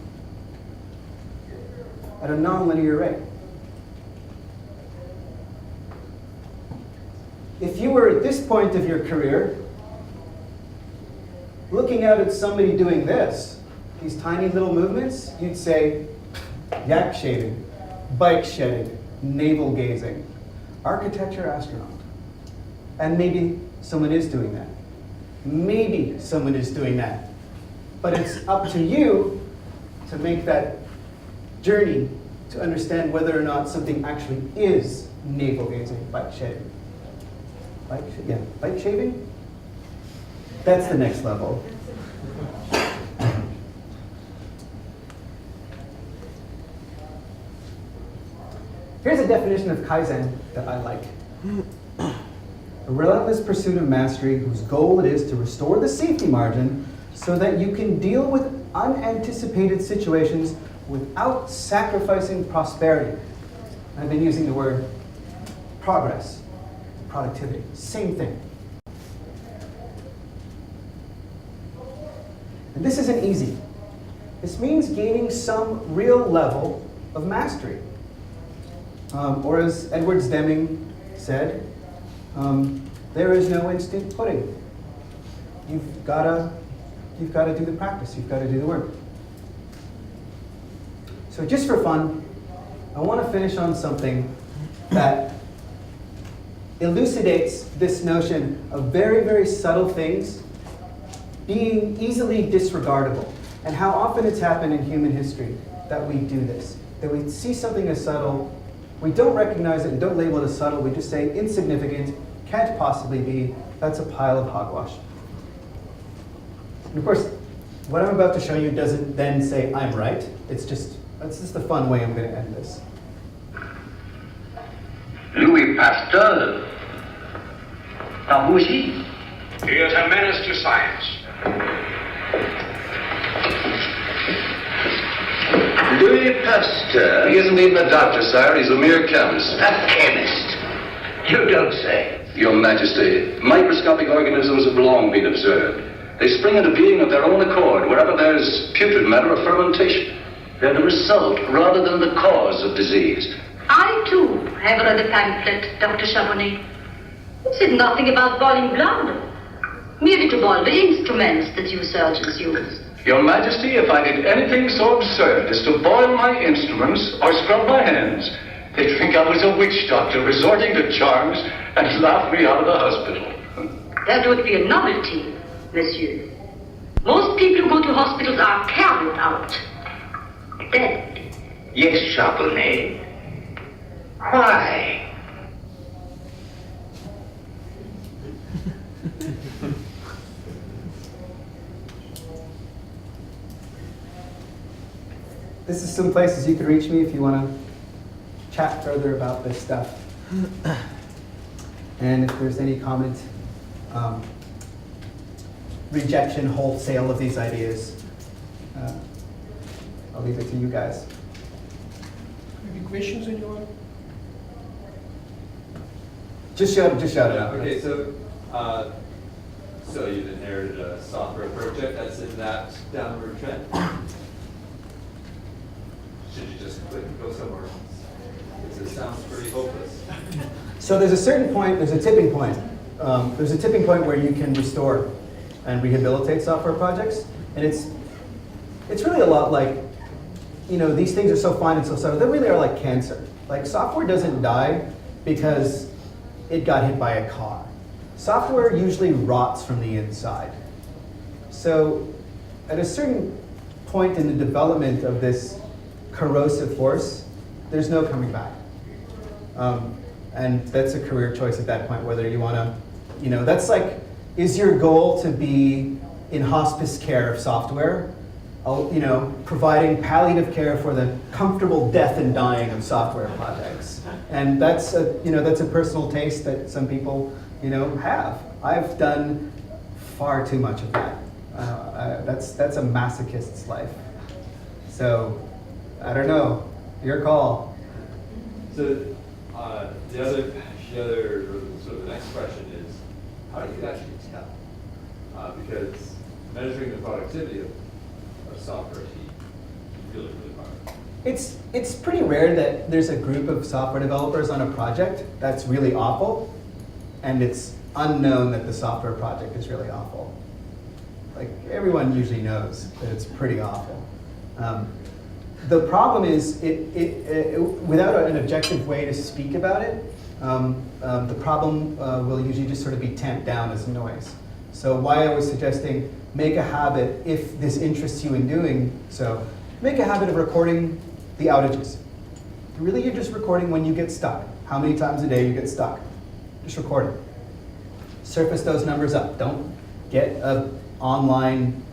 at a nonlinear rate. If you were at this point of your career, looking out at somebody doing this, these tiny little movements, you'd say, yak shaving, bike shedding, navel gazing, architecture astronaut. And maybe someone is doing that. Maybe someone is doing that. But it's up to you to make that journey to understand whether or not something actually is navel gazing, bike shedding. Bike shaving? That's the next level. Here's a definition of Kaizen that I like. A relentless pursuit of mastery whose goal it is to restore the safety margin so that you can deal with unanticipated situations without sacrificing prosperity. I've been using the word progress, productivity, same thing. And this isn't easy. This means gaining some real level of mastery. Or as Edwards Deming said, there is no instant pudding. You've got to do the practice. You've got to do the work. So just for fun, I want to finish on something that elucidates this notion of very, very subtle things being easily disregardable, and how often it's happened in human history that we do this, that we see something as subtle, we don't recognize it and don't label it as subtle, we just say insignificant, can't possibly be, that's a pile of hogwash. And of course, what I'm about to show you doesn't then say I'm right, it's just the fun way I'm going to end this. Louis Pasteur. Now who is he? He is a menace to science. Louis Pasteur? He isn't even a doctor, sire. He's a mere chemist. A chemist? You don't say. Your Majesty, microscopic organisms have long been observed. They spring into being of their own accord wherever there's putrid matter or fermentation. They're the result rather than the cause of disease. I, too, have read the pamphlet, Dr. Chabonnet. It said nothing about boiling blood. Merely to boil the instruments that you surgeons use. Your Majesty, if I did anything so absurd as to boil my instruments or scrub my hands, they'd think I was a witch doctor resorting to charms and laugh me out of the hospital. That would be a novelty, monsieur. Most people who go to hospitals are carried out. Dead. Yes, Charbonnet. Why? This is some places you can reach me if you want to chat further about this stuff. And if there's any comment, rejection, wholesale of these ideas, I'll leave it to you guys. Any questions, anyone? Just shout it out. Okay, so you've inherited a software project that's in that downward trend. Should you just quit and go somewhere else? Because it sounds pretty hopeless. So there's a certain point, there's a tipping point. There's a tipping point where you can restore and rehabilitate software projects. And it's really a lot like, these things are so fine and so subtle. They really are like cancer. Like software doesn't die because it got hit by a car. Software usually rots from the inside. So at a certain point in the development of this corrosive force, there's no coming back. And that's a career choice at that point, whether you want to, that's like, is your goal to be in hospice care of software? providing palliative care for the comfortable death and dying of software projects. And that's a personal taste that some people, have. I've done far too much of that. That's a masochist's life. So, I don't know. Your call. So the other sort of the next question is, how do you actually tell? Because measuring the productivity of software is really hard. It's pretty rare that there's a group of software developers on a project that's really awful, and it's unknown that the software project is really awful. Like, everyone usually knows that it's pretty awful. The problem is, without an objective way to speak about it, the problem will usually just sort of be tamped down as noise. So why I was suggesting make a habit, if this interests you in doing so, make a habit of recording the outages. Really, you're just recording when you get stuck. How many times a day you get stuck. Just record it. Surface those numbers up. Don't get a online,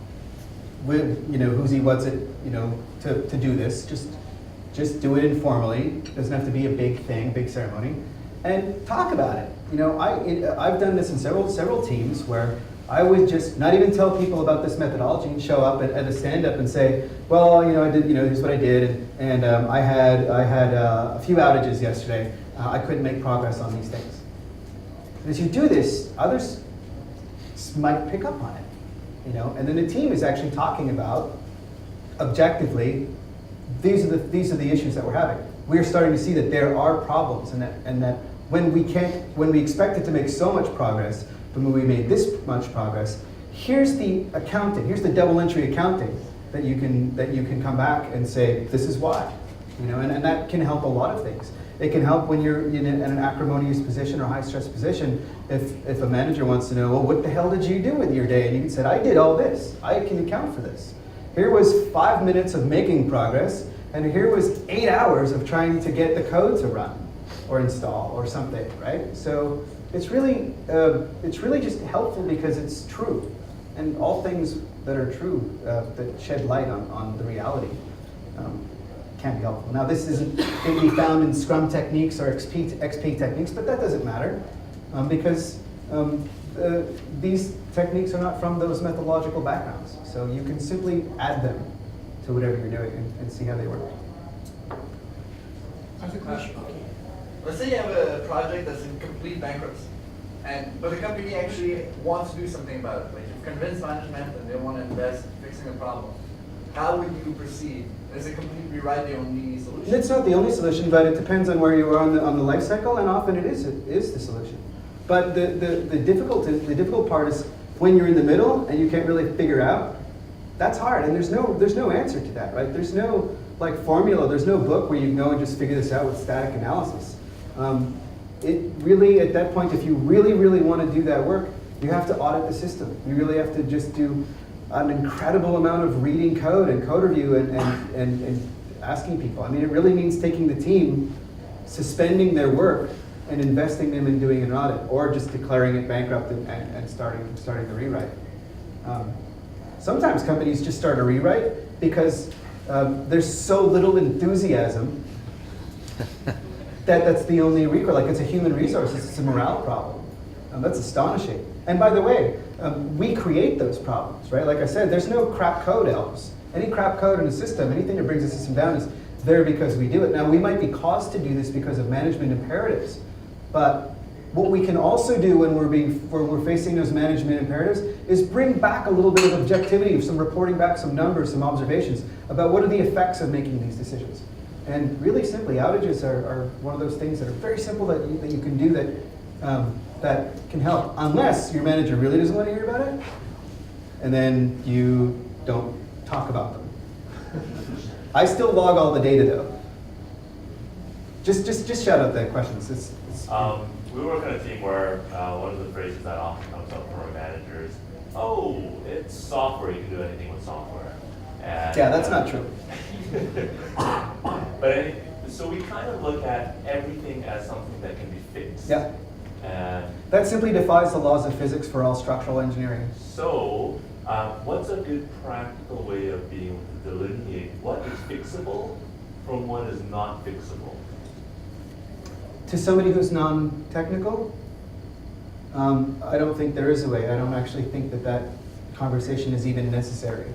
who's-he, what's-it, to do this. Just do it informally. It doesn't have to be a big thing, big ceremony. And talk about it. I've done this in several teams where I would just not even tell people about this methodology and show up at a stand-up and say, well, I did, here's what I did, and I had a few outages yesterday. I couldn't make progress on these things. And as you do this, others might pick up on it, and then the team is actually talking about objectively, these are the issues that we're having. We're starting to see that there are problems, and that when we expected to make so much progress, but when we made this much progress, here's the accounting, here's the double entry accounting that you can come back and say, this is why, and that can help a lot of things. It can help when you're in an acrimonious position or high stress position. If a manager wants to know, well, what the hell did you do with your day? And you can say, I did all this. I can account for this. Here was 5 minutes of making progress, and here was 8 hours of trying to get the code to run or install or something, right? So it's really just helpful because it's true, and all things that are true that shed light on the reality can be helpful. Now, this can be found in Scrum techniques or XP techniques, but that doesn't matter because these techniques are not from those methodological backgrounds. So you can simply add them to whatever you're doing and see how they work. I have a question. Let's say you have a project that's in complete bankruptcy, but the company actually wants to do something about it. Like, you've convinced management and they want to invest in fixing the problem. How would you proceed? Is a complete rewrite the only solution? It's not the only solution, but it depends on where you are on the life cycle, and often it is the solution. But the difficult part is when you're in the middle and you can't really figure out. That's hard, and there's no answer to that, right? There's no formula. There's no book where you can go and just figure this out with static analysis. It really, at that point, if you really, really want to do that work, you have to audit the system. You really have to just do an incredible amount of reading code and code review and asking people. I mean, it really means taking the team, suspending their work, and investing them in doing an audit, or just declaring it bankrupt and starting the rewrite. Sometimes companies just start a rewrite because there's so little enthusiasm that's the only recourse. Like, it's a human resource, it's a morale problem. That's astonishing. And by the way, we create those problems, right? Like I said, there's no crap code else. Any crap code in a system, anything that brings a system down is there because we do it. Now, we might be caused to do this because of management imperatives, but what we can also do when we're facing those management imperatives is bring back a little bit of objectivity, some reporting back, some numbers, some observations about what are the effects of making these decisions. And really simply, outages are one of those things that are very simple that you can do that can help, unless your manager really doesn't want to hear about it, and then you don't talk about them. I still log all the data though. Just shout out the questions. We work on a team where one of the phrases that often comes up from our managers, oh, it's software, you can do anything with software. And, yeah, that's not true. So we kind of look at everything as something that can be fixed. Yeah. And that simply defies the laws of physics for all structural engineering. So What's a good practical way of being able to delineate what is fixable from what is not fixable? To somebody who's non-technical, I don't think there is a way. I don't actually think that that conversation is even necessary.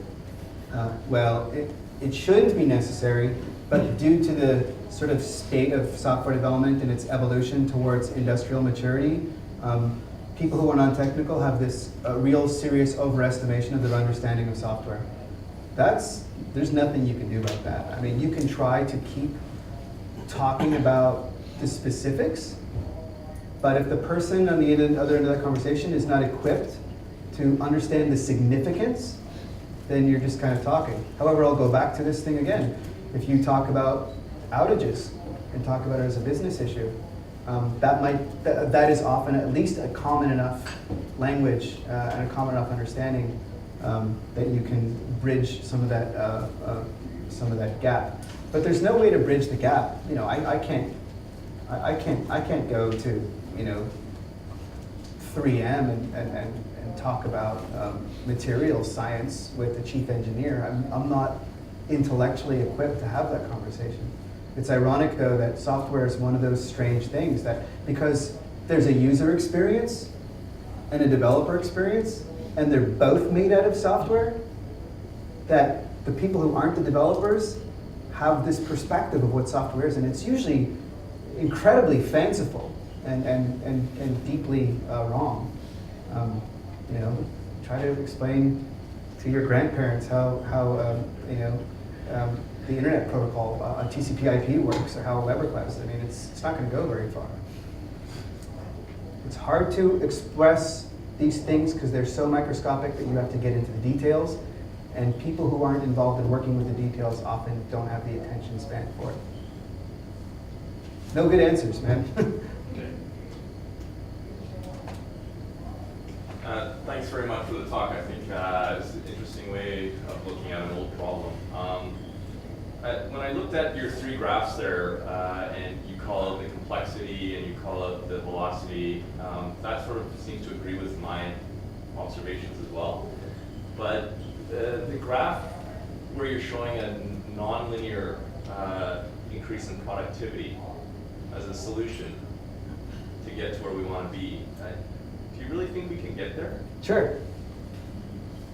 Well, it shouldn't be necessary, but due to the sort of state of software development and its evolution towards industrial maturity, people who are non-technical have this real serious overestimation of their understanding of software. There's nothing you can do about that. I mean, you can try to keep talking about the specifics, but if the person on the other end of that conversation is not equipped to understand the significance, then you're just kind of talking. However, I'll go back to this thing again. If you talk about outages and talk about it as a business issue, that is often at least a common enough language and a common enough understanding that you can bridge some of that gap. But there's no way to bridge the gap. You know, I can't go to 3M and talk about materials science with the chief engineer. I'm not intellectually equipped to have that conversation. It's ironic, though, that software is one of those strange things that because there's a user experience and a developer experience, and they're both made out of software, that the people who aren't the developers have this perspective of what software is, and it's usually incredibly fanciful and deeply wrong. Try to explain to your grandparents how the internet protocol on TCP/IP works, or how a web request. I mean, it's not going to go very far. It's hard to express these things because they're so microscopic that you have to get into the details, and people who aren't involved in working with the details often don't have the attention span for it. No good answers, man. Thanks very much for the talk. I think it's an interesting way of looking at an old problem. When I looked at your three graphs there, and you call it the complexity and you call it the velocity, that sort of seems to agree with my observations as well. But the graph where you're showing a nonlinear increase in productivity as a solution to get to where we want to be, do you really think we can get there? Sure.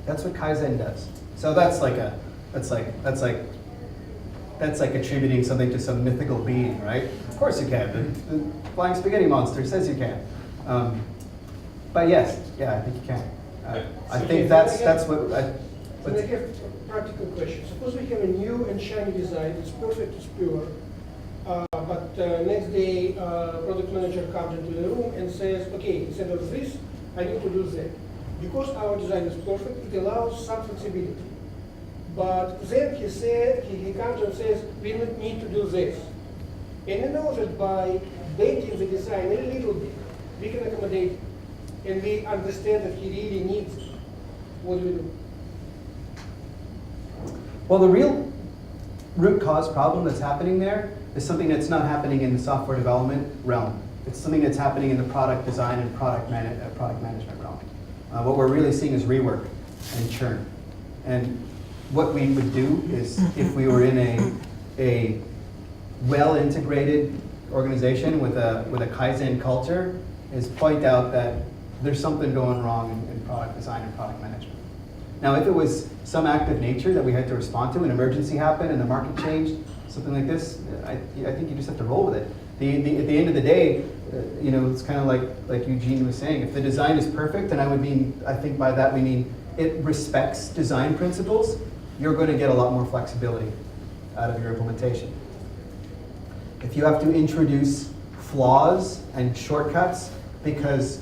That's what Kaizen does. So that's like attributing something to some mythical being, right? Of course you can. The flying spaghetti monster says you can. But yes, yeah, I think you can. I think that's what. I have a practical question. Suppose we have a new and shiny design. It's perfect, it's pure. But next day, product manager comes into the room and says, okay, instead of this, I need to do that. Because our design is perfect, it allows some flexibility. But then he comes and says, we need to do this. And we know that by bending the design a little bit, we can accommodate it. And we understand that he really needs it. What do we do? Well, the real root cause problem that's happening there is something that's not happening in the software development realm. It's something that's happening in the product design and product management realm. What we're really seeing is rework and churn. And what we would do is, if we were in a well-integrated organization with a Kaizen culture, is point out that there's something going wrong in product design and product management. Now, if it was some act of nature that we had to respond to, an emergency happened and the market changed, something like this, I think you just have to roll with it. At the end of the day, it's kind of like Eugene was saying, if the design is perfect, and I think by that we mean it respects design principles, you're going to get a lot more flexibility out of your implementation. If you have to introduce flaws and shortcuts because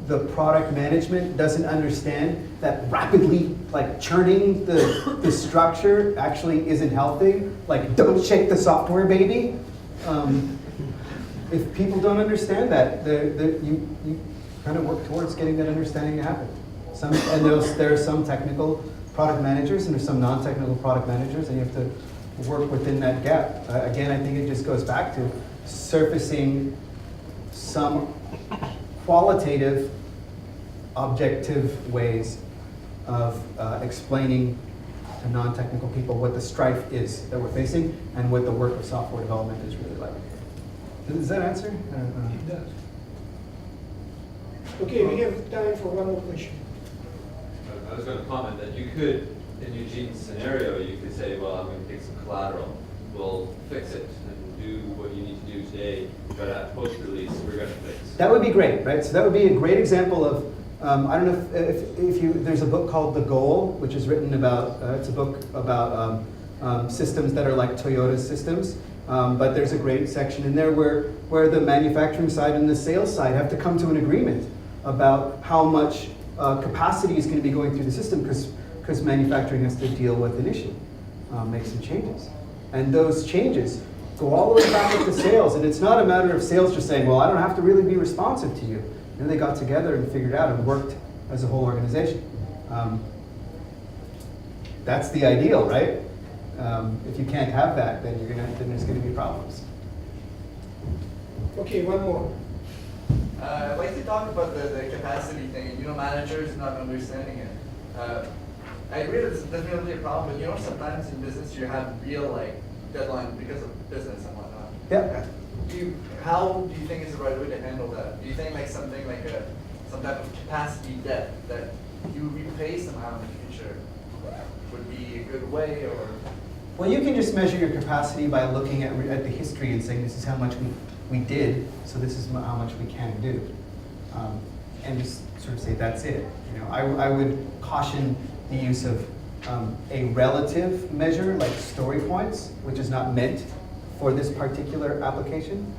the product management doesn't understand that rapidly churning the structure actually isn't healthy, don't shake the software, baby. If people don't understand that, you kind of work towards getting that understanding to happen. There are some technical product managers and there's some non-technical product managers, and you have to work within that gap. Again, I think it just goes back to surfacing some qualitative, objective ways of explaining to non-technical people what the strife is that we're facing and what the work of software development is really like. Does that answer? It does. Okay, we have time for one more question. I was going to comment that you could, in Eugene's scenario, you could say, well, I'm going to take some collateral, we'll fix it and do what you need to do today, but at post-release, we're going to fix. That would be great, right? So that would be a great example of, I don't know if you, there's a book called The Goal, which is written about, it's a book about systems that are like Toyota systems. But there's a great section in there where the manufacturing side and the sales side have to come to an agreement about how much capacity is going to be going through the system because manufacturing has to deal with an issue, make some changes. And those changes go all the way back up to sales. And it's not a matter of sales just saying, well, I don't have to really be responsive to you. And they got together and figured out and worked as a whole organization. That's the ideal, right? If you can't have that, then then there's going to be problems. Okay, one more. I'd like to talk about the capacity thing, and managers not understanding it. I agree that this is definitely a problem, but sometimes in business you have real deadlines because of business and whatnot. Yeah. How do you think is the right way to handle that? Do you think something like some type of capacity debt that you repay somehow in the future would be a good way, or? Well, you can just measure your capacity by looking at the history and saying this is how much we did, so this is how much we can do, and just sort of say that's it. I would caution the use of a relative measure like story points, which is not meant for this particular application.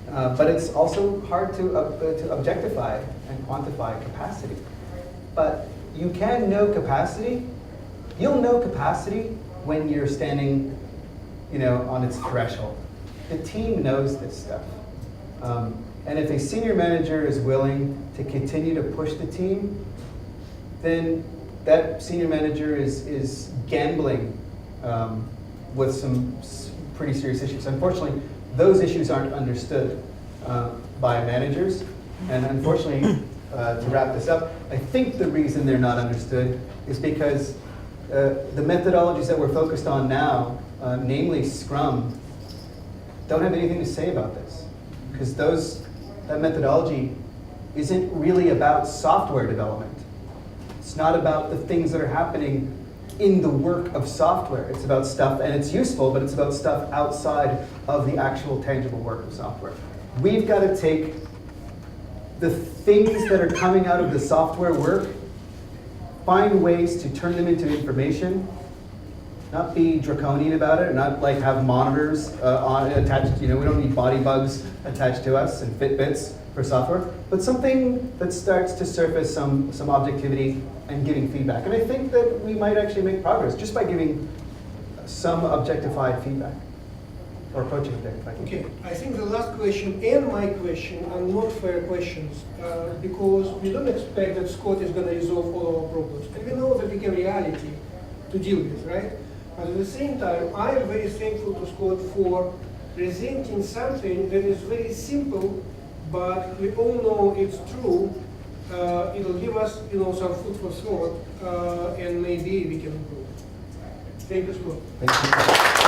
But it's also hard to objectify and quantify capacity. But you can know capacity. You'll know capacity when you're standing, on its threshold. The team knows this stuff. And if a senior manager is willing to continue to push the team, then that senior manager is gambling with some pretty serious issues. Unfortunately, those issues aren't understood by managers. And unfortunately, to wrap this up, I think the reason they're not understood is because the methodologies that we're focused on now, namely Scrum, don't have anything to say about this. Because that methodology isn't really about software development. It's not about the things that are happening in the work of software. It's about stuff, and it's useful, but it's about stuff outside of the actual tangible work of software. We've got to take the things that are coming out of the software work, find ways to turn them into information, not be draconian about it, not have monitors attached. We don't need body bugs attached to us and Fitbits for software, but something that starts to surface some objectivity and giving feedback. And I think that we might actually make progress just by giving some objectified feedback or approaching objectified feedback. Okay, I think the last question and my question are not fair questions because we don't expect that Scott is going to resolve all our problems. And we know that we have reality to deal with, right? But at the same time, I am very thankful to Scott for presenting something that is very simple, but we all know it's true. It'll give us, some food for thought, and maybe we can improve. Thank you, Scott. Thank you.